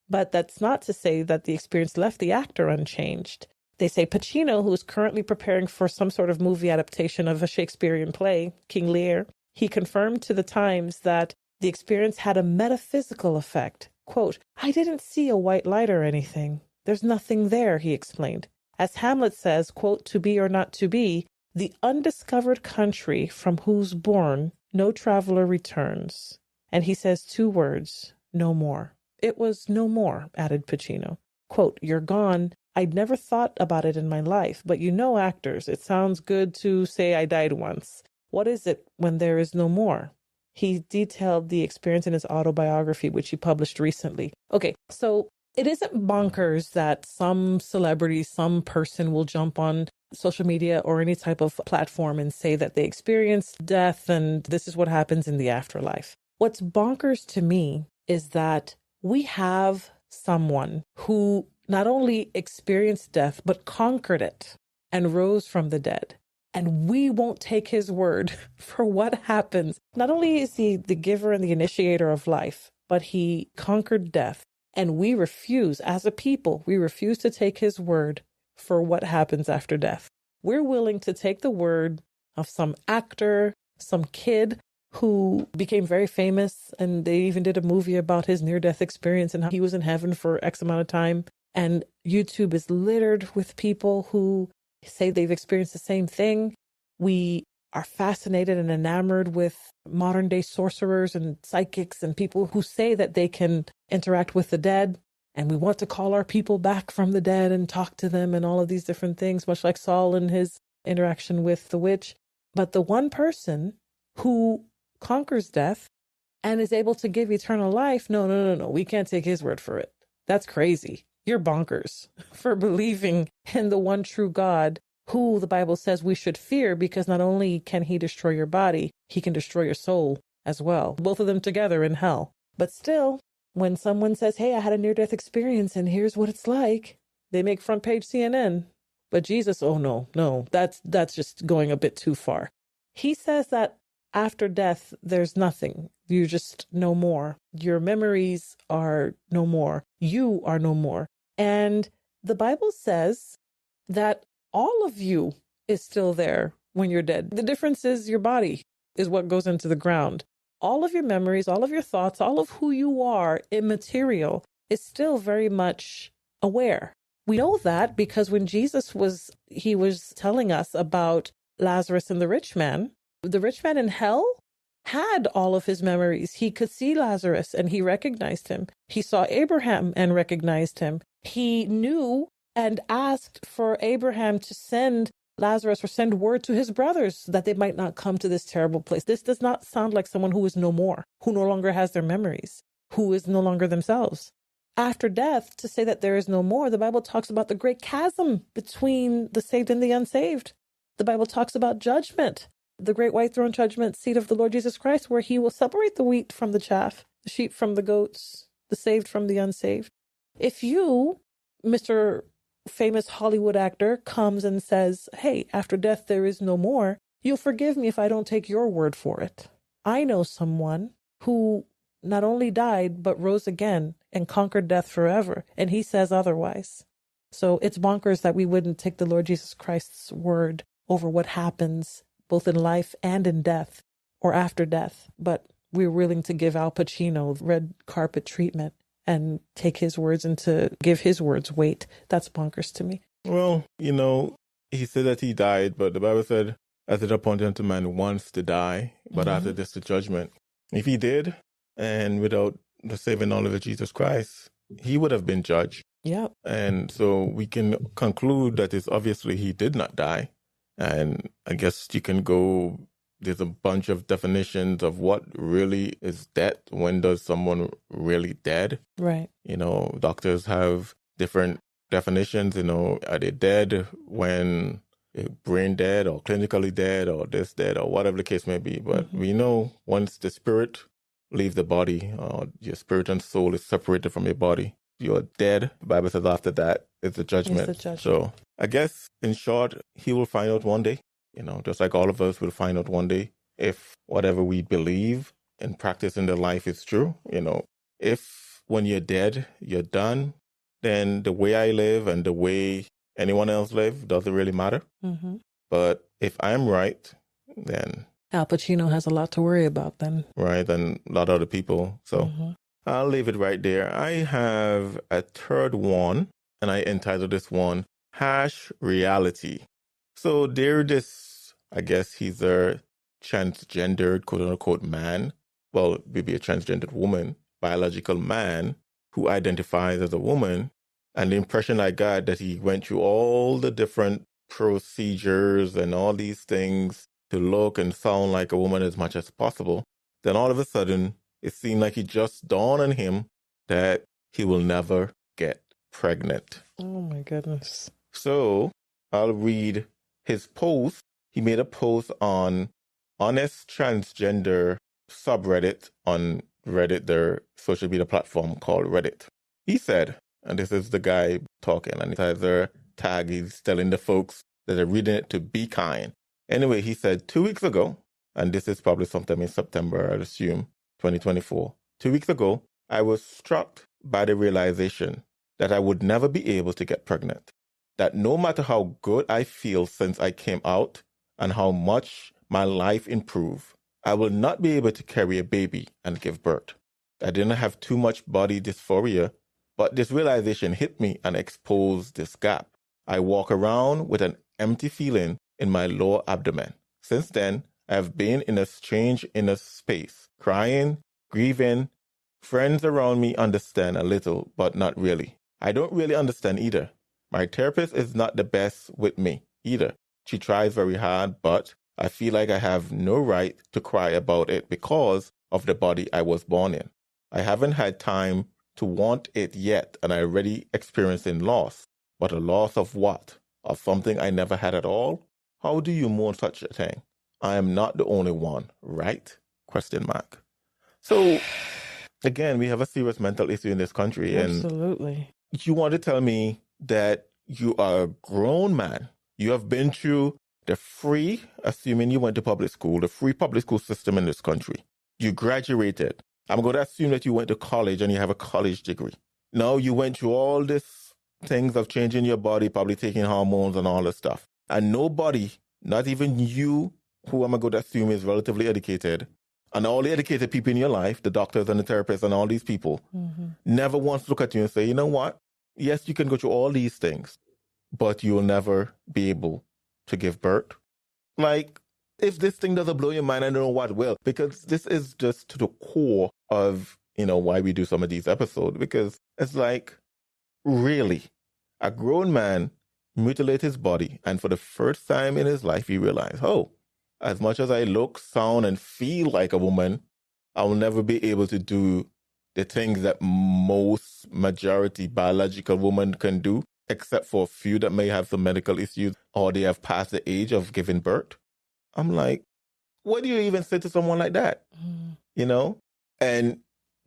But that's not to say that the experience left the actor unchanged. They say Pacino, who is currently preparing for some sort of movie adaptation of a Shakespearean play, King Lear, he confirmed to the Times that the experience had a metaphysical effect. Quote, I didn't see a white light or anything. There's nothing there, he explained. As Hamlet says, quote, to be or not to be, the undiscovered country from whose bourne no traveler returns. And he says 2 words, no more. It was no more, added Pacino. Quote, you're gone. I'd never thought about it in my life, but you know actors, it sounds good to say I died once. What is it when there is no more? He detailed the experience in his autobiography, which he published recently. Okay, so it isn't bonkers that some celebrity, some person will jump on social media or any type of platform and say that they experienced death and this is what happens in the afterlife. What's bonkers to me is that we have someone who not only experienced death, but conquered it and rose from the dead. And we won't take his word for what happens. Not only is he the giver and the initiator of life, but he conquered death. And we refuse, as a people, we refuse to take his word for what happens after death. We're willing to take the word of some actor, some kid who became very famous, and they even did a movie about his near-death experience and how he was in heaven for X amount of time. And YouTube is littered with people who say they've experienced the same thing. We are fascinated and enamored with modern day sorcerers and psychics and people who say that they can interact with the dead. And we want to call our people back from the dead and talk to them and all of these different things, much like Saul and his interaction with the witch. But the one person who conquers death and is able to give eternal life, no. We can't take his word for it. That's crazy. You're bonkers for believing in the one true God who the Bible says we should fear, because not only can he destroy your body, he can destroy your soul as well. Both of them together in hell. But still, when someone says, hey, I had a near-death experience and here's what it's like, they make front page CNN. But Jesus, oh no, that's just going a bit too far. He says that after death, there's nothing. You're just no more. Your memories are no more. You are no more. And the Bible says that all of you is still there when you're dead. The difference is your body is what goes into the ground. All of your memories, all of your thoughts, all of who you are, immaterial, is still very much aware. We know that because when Jesus was telling us about Lazarus and the rich man in hell had all of his memories. He could see Lazarus and he recognized him. He saw Abraham and recognized him. He knew and asked for Abraham to send Lazarus or send word to his brothers that they might not come to this terrible place. This does not sound like someone who is no more, who no longer has their memories, who is no longer themselves. After death, to say that there is no more, the Bible talks about the great chasm between the saved and the unsaved. The Bible talks about judgment, the great white throne judgment seat of the Lord Jesus Christ, where he will separate the wheat from the chaff, the sheep from the goats, the saved from the unsaved. If you, Mr. famous Hollywood actor, comes and says, hey, after death there is no more, you'll forgive me if I don't take your word for it. I know someone who not only died, but rose again and conquered death forever, and he says otherwise. So it's bonkers that we wouldn't take the Lord Jesus Christ's word over what happens both in life and in death or after death. But we're willing to give Al Pacino red carpet treatment and take his words and to give his words weight. That's bonkers to me. Well, he said that he died, but the Bible said, as it appointed unto man once to die, but after this the judgment. If he did, and without the saving knowledge of Jesus Christ, he would have been judged. Yeah. And so we can conclude that it's obviously he did not die. And I guess you can go, there's a bunch of definitions of what really is death. When does someone really dead? Right. Doctors have different definitions. Are they dead when brain dead or clinically dead or this dead or whatever the case may be. But we know once the spirit leaves the body, your spirit and soul is separated from your body, you're dead. The Bible says after that is the judgment. So I guess in short, he will find out one day, just like all of us will find out one day if whatever we believe and practice in the life is true. If when you're dead, you're done, then the way I live and the way anyone else live doesn't really matter. But if I'm right, then Al Pacino has a lot to worry about then. Right, and a lot of other people. So I'll leave it right there. I have a third one, and I entitled this one, harsh reality. So there this, I guess he's a transgendered, quote unquote, man. Well, maybe a transgendered woman, biological man who identifies as a woman. And the impression I got that he went through all the different procedures and all these things to look and sound like a woman as much as possible. Then all of a sudden, it seemed like it just dawned on him that he will never get pregnant. Oh my goodness. So I'll read his post. He made a post on Honest Transgender subreddit on Reddit, their social media platform called Reddit. He said, and this is the guy talking, and he has a tag, he's telling the folks that are reading it to be kind. Anyway, he said 2 weeks ago, and this is probably sometime in September, I'd assume, 2024. 2 weeks ago, I was struck by the realization that I would never be able to get pregnant. That no matter how good I feel since I came out and how much my life improved, I will not be able to carry a baby and give birth. I didn't have too much body dysphoria, but this realization hit me and exposed this gap. I walk around with an empty feeling in my lower abdomen. Since then, I have been in a strange inner space, crying, grieving. Friends around me understand a little, but not really. I don't really understand either. My therapist is not the best with me either. She tries very hard, but I feel like I have no right to cry about it because of the body I was born in. I haven't had time to want it yet, and I'm already experiencing loss. But a loss of what? Of something I never had at all? How do you mourn such a thing? I am not the only one, right? Question mark. So, again, we have a serious mental issue in this country. Absolutely. And you want to tell me that you are a grown man. You have been through the free, assuming you went to public school, the free public school system in this country. You graduated. I'm going to assume that you went to college and you have a college degree. Now you went through all these things of changing your body, probably taking hormones and all this stuff. And nobody, not even you, who I'm going to assume is relatively educated, and all the educated people in your life, the doctors and the therapists and all these people, never once look at you and say, you know what? Yes, you can go through all these things, but you'll never be able to give birth. Like, if this thing doesn't blow your mind, I don't know what will. Because this is just to the core of, why we do some of these episodes. Because it's like, really, a grown man mutilate his body, and for the first time in his life, he realized, oh, as much as I look, sound, and feel like a woman, I'll never be able to do the things that most majority biological women can do, except for a few that may have some medical issues or they have passed the age of giving birth. I'm like, what do you even say to someone like that? And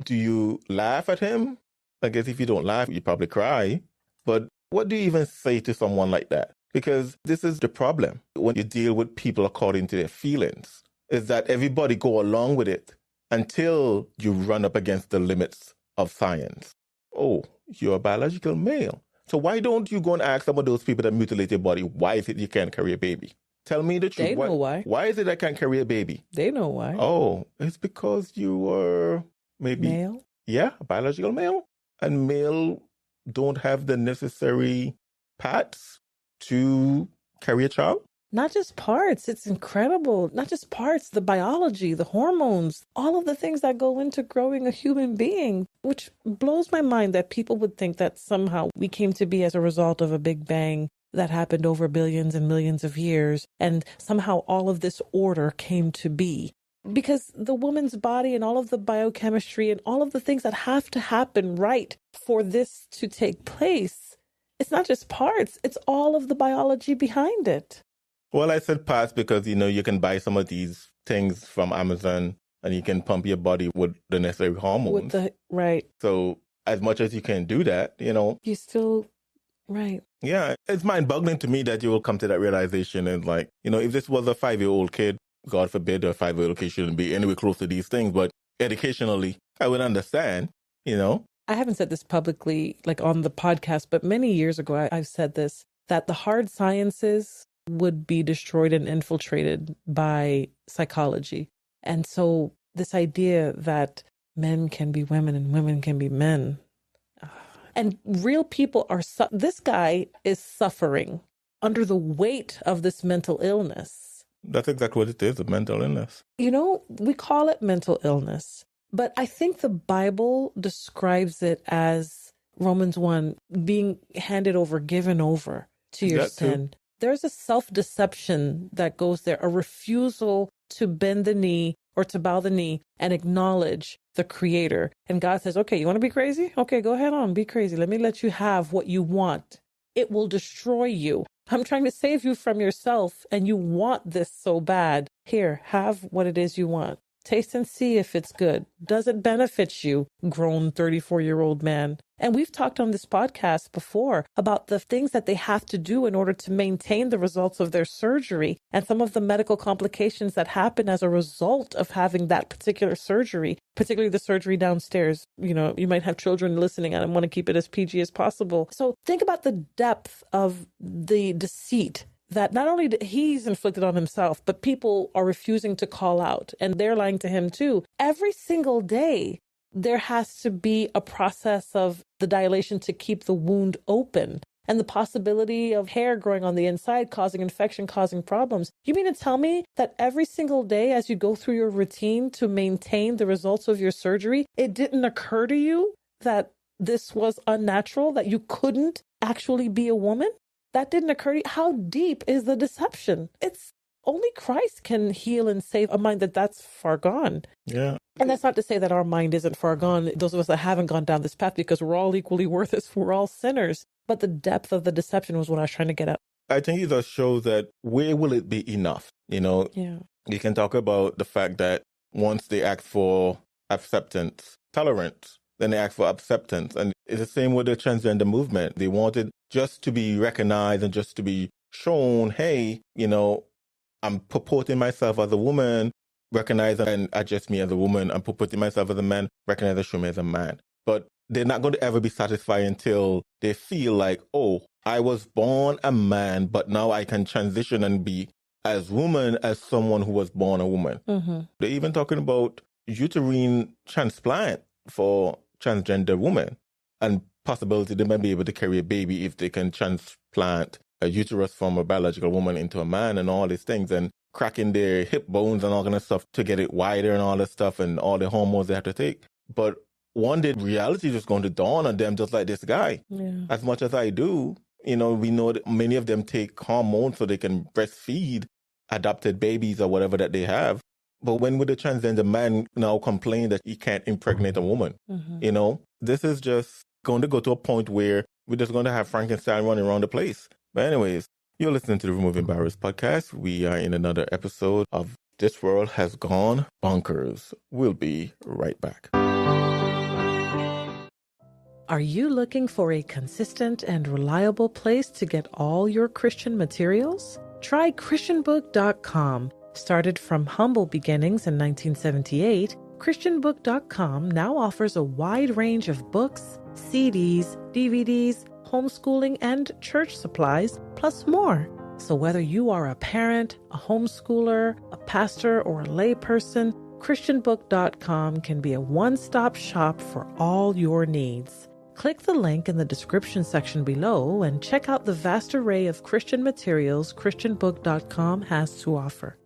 do you laugh at him? I guess if you don't laugh, you probably cry. But what do you even say to someone like that? Because this is the problem when you deal with people according to their feelings, is that everybody go along with it until you run up against the limits of science. Oh, you're a biological male. So why don't you go and ask some of those people that mutilate your body, why is it you can't carry a baby? Tell me the truth. They know why. Why is it I can't carry a baby? They know why. Oh, it's because you were maybe... Male? Yeah, a biological male. And male don't have the necessary parts to carry a child. Not just parts. It's incredible. Not just parts, the biology, the hormones, all of the things that go into growing a human being, which blows my mind that people would think that somehow we came to be as a result of a big bang that happened over billions and millions of years. And somehow all of this order came to be. Because the woman's body and all of the biochemistry and all of the things that have to happen right for this to take place, it's not just parts, it's all of the biology behind it. Well, I said parts because, you can buy some of these things from Amazon and you can pump your body with the necessary hormones. Right. So as much as you can do that, You still, right. Yeah, it's mind-boggling to me that you will come to that realization and if this was a 5-year-old kid, God forbid a 5-year-old kid shouldn't be anywhere close to these things, but educationally, I would understand, I haven't said this publicly, on the podcast, but many years ago, I've said this, that the hard sciences would be destroyed and infiltrated by psychology. And so this idea that men can be women and women can be men, And real people are, this guy is suffering under the weight of this mental illness. That's exactly what it is, a mental illness. You know, we call it mental illness, but I think the Bible describes it as Romans 1, being handed over, given over to your sin. There's a self-deception that goes there, a refusal to bend the knee or to bow the knee and acknowledge the Creator. And God says, okay, you want to be crazy? Okay, go ahead on, be crazy. Let me let you have what you want. It will destroy you. I'm trying to save you from yourself, and you want this so bad. Here, have what it is you want. Taste and see if it's good. Does it benefit you, grown 34-year-old man? And we've talked on this podcast before about the things that they have to do in order to maintain the results of their surgery and some of the medical complications that happen as a result of having that particular surgery, particularly the surgery downstairs. You know, you might have children listening, and I want to keep it as PG as possible. So think about the depth of the deceit that not only he's inflicted on himself, but people are refusing to call out, and they're lying to him too. Every single day, there has to be a process of the dilation to keep the wound open, and the possibility of hair growing on the inside, causing infection, causing problems. You mean to tell me that every single day as you go through your routine to maintain the results of your surgery, it didn't occur to you that this was unnatural, that you couldn't actually be a woman? That didn't occur to you? How deep is the deception? It's only Christ can heal and save a mind that's far gone. Yeah. And that's not to say that our mind isn't far gone, those of us that haven't gone down this path, because we're all equally worthless. We're all sinners. But the depth of the deception was what I was trying to get at. I think it just shows that where will it be enough? You know, you can talk about the fact that once they ask for acceptance, tolerance, then they ask for acceptance. And it's the same with the transgender movement. They wanted just to be recognized and just to be shown, hey, you know, I'm purporting myself as a woman, recognize and adjust me as a woman. I'm purporting myself as a man, recognize and show me as a man. But they're not going to ever be satisfied until they feel like, oh, I was born a man, but now I can transition and be as woman as someone who was born a woman. Mm-hmm. They're even talking about uterine transplant for transgender women, and possibility they might be able to carry a baby if they can transplant a uterus from a biological woman into a man and all these things, and cracking their hip bones and all kind of stuff to get it wider and all that stuff and all the hormones they have to take. But one day reality is just going to dawn on them, just like this guy. Yeah. As much as I do, you know, we know that many of them take hormones so they can breastfeed adopted babies or whatever that they have. But when would the transgender man now complain that he can't impregnate a woman? Mm-hmm. You know, this is just going to go to a point where we're just going to have Frankenstein running around the place. But anyways, you're listening to the Removing Barriers podcast. We are in another episode of This World Has Gone Bonkers. We'll be right back. Are you looking for a consistent and reliable place to get all your Christian materials? Try ChristianBook.com. Started from humble beginnings in 1978, ChristianBook.com now offers a wide range of books, CDs, DVDs, homeschooling, and church supplies, plus more. So whether you are a parent, a homeschooler, a pastor, or a layperson, ChristianBook.com can be a one-stop shop for all your needs. Click the link in the description section below and check out the vast array of Christian materials ChristianBook.com has to offer.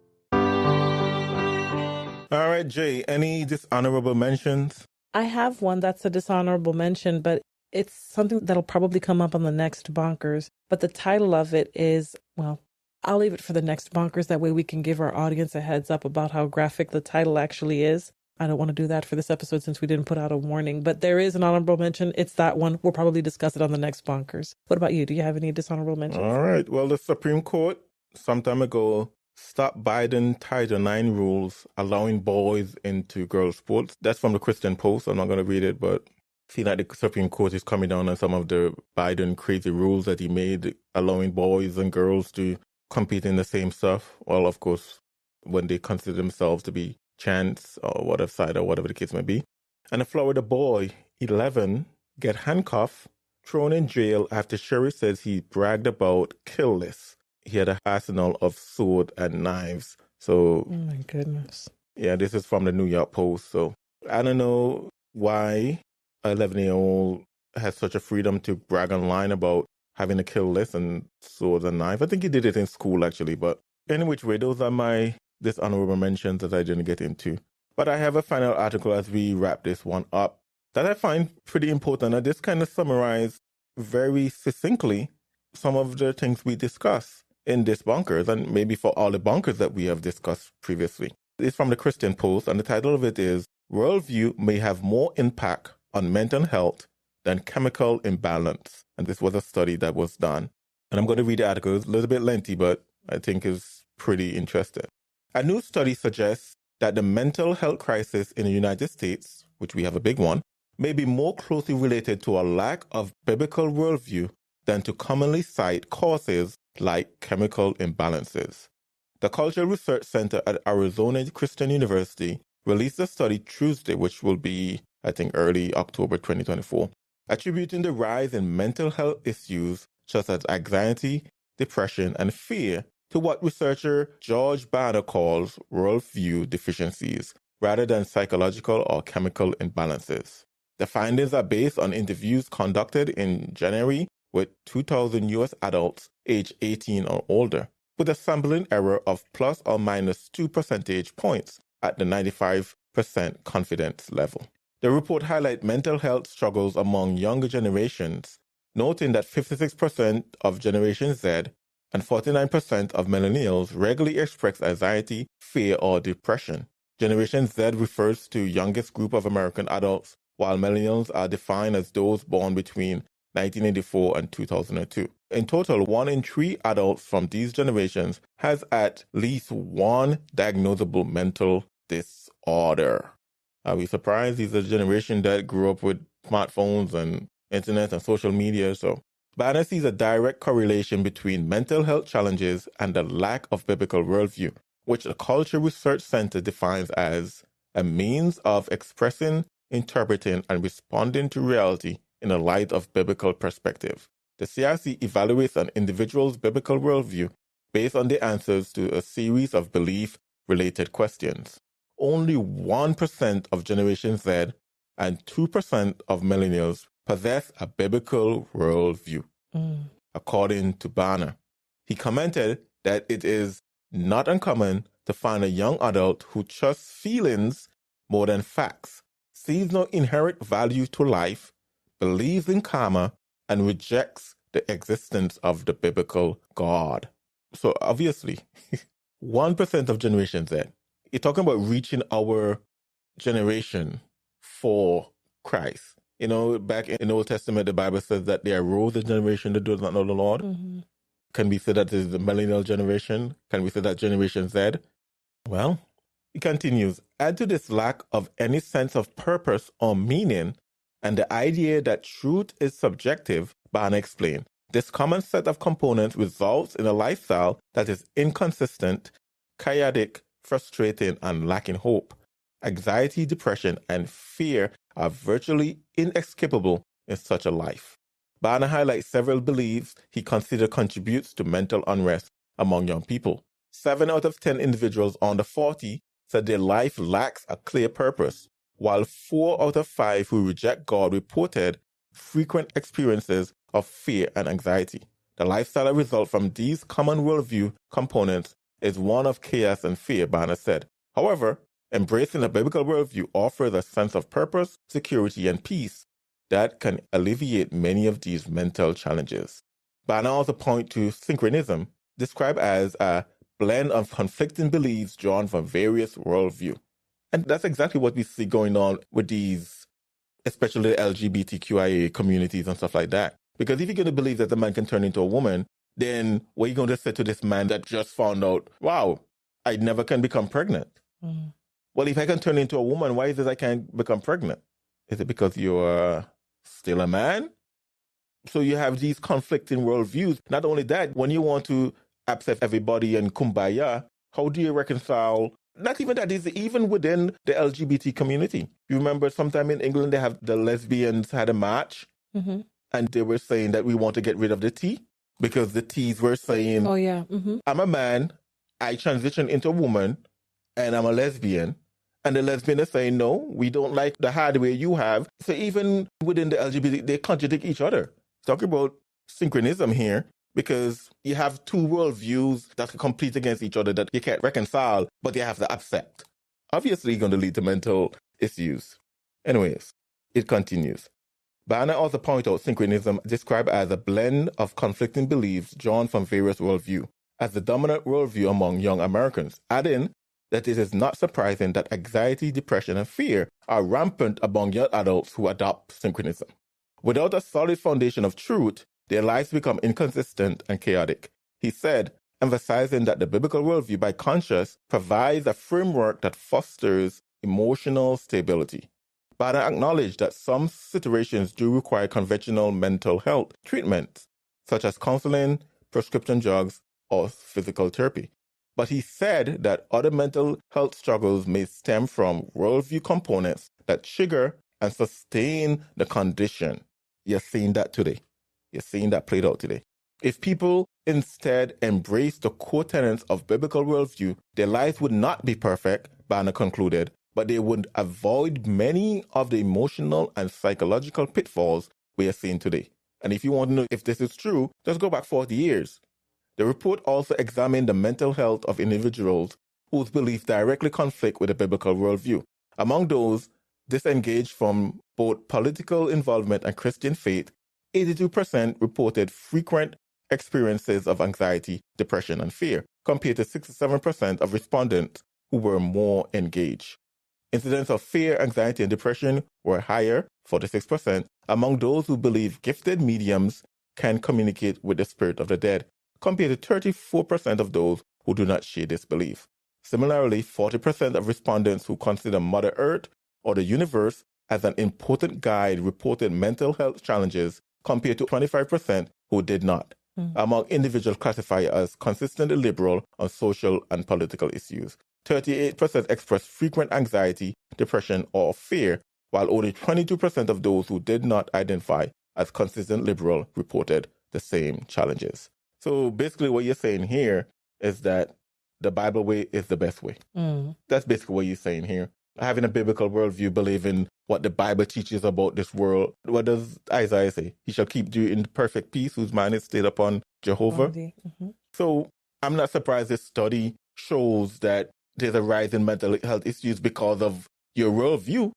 All right, Jay, any dishonorable mentions? I have one that's a dishonorable mention, but it's something that'll probably come up on the next Bonkers. But the title of it is, well, I'll leave it for the next Bonkers. That way we can give our audience a heads up about how graphic the title actually is. I don't want to do that for this episode since we didn't put out a warning, but there is an honorable mention. It's that one. We'll probably discuss it on the next Bonkers. What about you? Do you have any dishonorable mentions? All right. Well, the Supreme Court some time ago stopped Biden Title IX rules allowing boys into girls' sports. That's from the Christian Post. I'm not going to read it, but I feel like the Supreme Court is coming down on some of the Biden crazy rules that he made, allowing boys and girls to compete in the same stuff. Well, of course, when they consider themselves to be trans or whatever side or whatever the case may be. And a Florida boy, 11, get handcuffed, thrown in jail after sheriff says he bragged about kill list. He had an arsenal of sword and knives. So, oh my goodness. Yeah, this is from the New York Post. So I don't know why an 11-year-old has such a freedom to brag online about having a kill list and swords and knife. I think he did it in school, actually. But in which way, those are my dishonorable mentions that I didn't get into. But I have a final article as we wrap this one up that I find pretty important. And this kind of summarizes very succinctly some of the things we discuss in this Bonkers, and maybe for all the Bonkers that we have discussed previously. It's from the Christian Post, and the title of it is Worldview May Have More Impact on Mental Health Than Chemical Imbalance. And this was a study that was done. And I'm going to read the article. It's a little bit lengthy, but I think it's pretty interesting. A new study suggests that the mental health crisis in the United States, which we have a big one, may be more closely related to a lack of biblical worldview than to commonly cite causes like chemical imbalances. The Cultural Research Center at Arizona Christian University released a study Tuesday, which will be, I think, early October 2024, attributing the rise in mental health issues such as anxiety, depression, and fear to what researcher George Banner calls worldview deficiencies rather than psychological or chemical imbalances. The findings are based on interviews conducted in January with 2,000 U.S. adults aged 18 or older, with a sampling error of plus or minus 2 percentage points at the 95% confidence level. The report highlights mental health struggles among younger generations, noting that 56% of Generation Z and 49% of millennials regularly express anxiety, fear, or depression. Generation Z refers to youngest group of American adults, while millennials are defined as those born between 1984 and 2002. In total, 1 in 3 adults from these generations has at least one diagnosable mental disorder. Are we surprised? These are a generation that grew up with smartphones and internet and social media. So Banner sees a direct correlation between mental health challenges and the lack of biblical worldview, which the Culture Research Center defines as a means of expressing, interpreting, and responding to reality in a light of biblical perspective. The CRC evaluates an individual's biblical worldview based on the answers to a series of belief-related questions. Only 1% of Generation Z and 2% of millennials possess a biblical worldview, according to Banner. He commented that it is not uncommon to find a young adult who trusts feelings more than facts, sees no inherent value to life, believes in karma, and rejects the existence of the biblical God. So obviously, 1% of Generation Z. You're talking about reaching our generation for Christ. You know, back in the Old Testament, the Bible says that there arose a generation that does not know the Lord. Mm-hmm. Can we say that this is the millennial generation? Can we say that Generation Z? Well, he continues, add to this lack of any sense of purpose or meaning and the idea that truth is subjective, Banner explained. This common set of components results in a lifestyle that is inconsistent, chaotic, frustrating, and lacking hope. Anxiety, depression, and fear are virtually inescapable in such a life. Banner highlights several beliefs he considers contributes to mental unrest among young people. 7 out of 10 individuals under 40 said their life lacks a clear purpose, while 4 out of 5 who reject God reported frequent experiences of fear and anxiety. The lifestyle that results from these common worldview components is one of chaos and fear, Banner said. However, embracing a biblical worldview offers a sense of purpose, security, and peace that can alleviate many of these mental challenges. Banner also points to synchronism, described as a blend of conflicting beliefs drawn from various worldviews. And that's exactly what we see going on with these, especially the LGBTQIA communities and stuff like that. Because if you're going to believe that the man can turn into a woman, then what are you going to say to this man that just found out, wow, I never can become pregnant? Mm. Well, if I can turn into a woman, why is it I can't become pregnant? Is it because you're still a man? So you have these conflicting worldviews. Not only that, when you want to accept everybody and kumbaya, how do you reconcile? Not even that, is even within the LGBT community. You remember sometime in England, they have the lesbians had a march, and they were saying that we want to get rid of the T, because the T's were saying, I'm a man, I transition into a woman, and I'm a lesbian, And the lesbian is saying, no, we don't like the hardware you have. So even within the LGBT, they contradict each other. Talking about synchronism here, because you have two worldviews that compete against each other that you can't reconcile, but they have to accept. Obviously going to lead to mental issues. Anyways, it continues. Banner also points out synchronism described as a blend of conflicting beliefs drawn from various worldviews as the dominant worldview among young Americans, adding that it is not surprising that anxiety, depression, and fear are rampant among young adults who adopt synchronism. Without a solid foundation of truth, their lives become inconsistent and chaotic. He said, emphasizing that the biblical worldview, by contrast, provides a framework that fosters emotional stability. But I acknowledge that some situations do require conventional mental health treatments, such as counseling, prescription drugs, or physical therapy. But he said that other mental health struggles may stem from worldview components that trigger and sustain the condition. You're seeing that today. You're seeing that played out today. If people instead embrace the core tenets of biblical worldview, their lives would not be perfect, Banner concluded, but they would avoid many of the emotional and psychological pitfalls we are seeing today. And if you want to know if this is true, just go back 40 years. The report also examined the mental health of individuals whose beliefs directly conflict with the biblical worldview. Among those disengaged from both political involvement and Christian faith, 82% reported frequent experiences of anxiety, depression, and fear, compared to 67% of respondents who were more engaged. Incidents of fear, anxiety, and depression were higher, 46%, among those who believe gifted mediums can communicate with the spirit of the dead, compared to 34% of those who do not share this belief. Similarly, 40% of respondents who consider Mother Earth or the universe as an important guide reported mental health challenges, compared to 25% who did not. Among individuals classified as consistently liberal on social and political issues, 38% expressed frequent anxiety, depression, or fear, while only 22% of those who did not identify as consistent liberal reported the same challenges. So basically what you're saying here is that the Bible way is the best way. That's basically what you're saying here. Having a biblical worldview, believing what the Bible teaches about this world. What does Isaiah say? He shall keep you in perfect peace whose mind is stayed upon Jehovah. So I'm not surprised this study shows that there's a rise in mental health issues because of your worldview,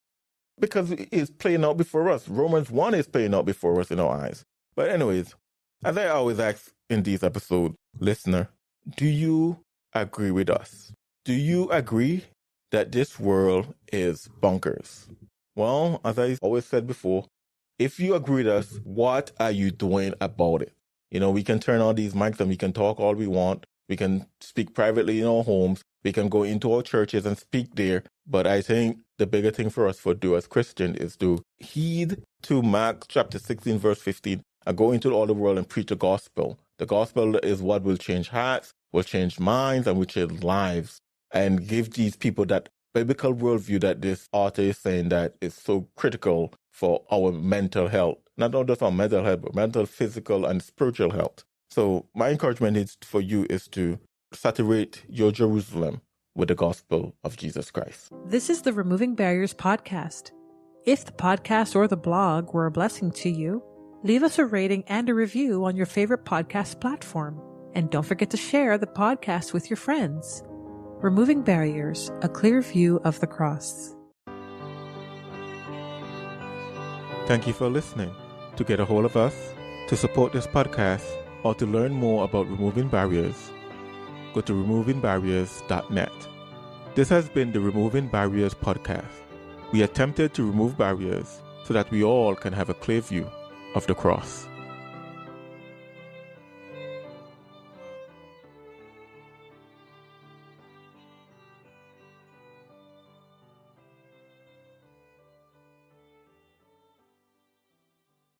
because it's playing out before us. Romans 1 is playing out before us in our eyes. But anyways, as I always ask in these episodes, listener, do you agree with us? Do you agree that this world is bonkers? Well, as I always said before, if you agree with us, what are you doing about it? You know, we can turn on these mics and we can talk all we want. We can speak privately in our homes. We can go into our churches and speak there. But I think the bigger thing for us to do as Christians is to heed to Mark chapter 16, verse 15, and go into all the world and preach the gospel. The gospel is what will change hearts, will change minds, and will change lives, and give these people that biblical worldview that this author is saying that is so critical for our mental health. Not just our mental health, but mental, physical, and spiritual health. So my encouragement for you is to saturate your Jerusalem with the gospel of Jesus Christ. This is the Removing Barriers podcast. If the podcast or the blog were a blessing to you, leave us a rating and a review on your favorite podcast platform. And don't forget to share the podcast with your friends. Removing Barriers, a clear view of the cross. Thank you for listening. To get a hold of us, to support this podcast, or to learn more about Removing Barriers, go to removingbarriers.net. This has been the Removing Barriers podcast. We attempted to remove barriers so that we all can have a clear view of the cross.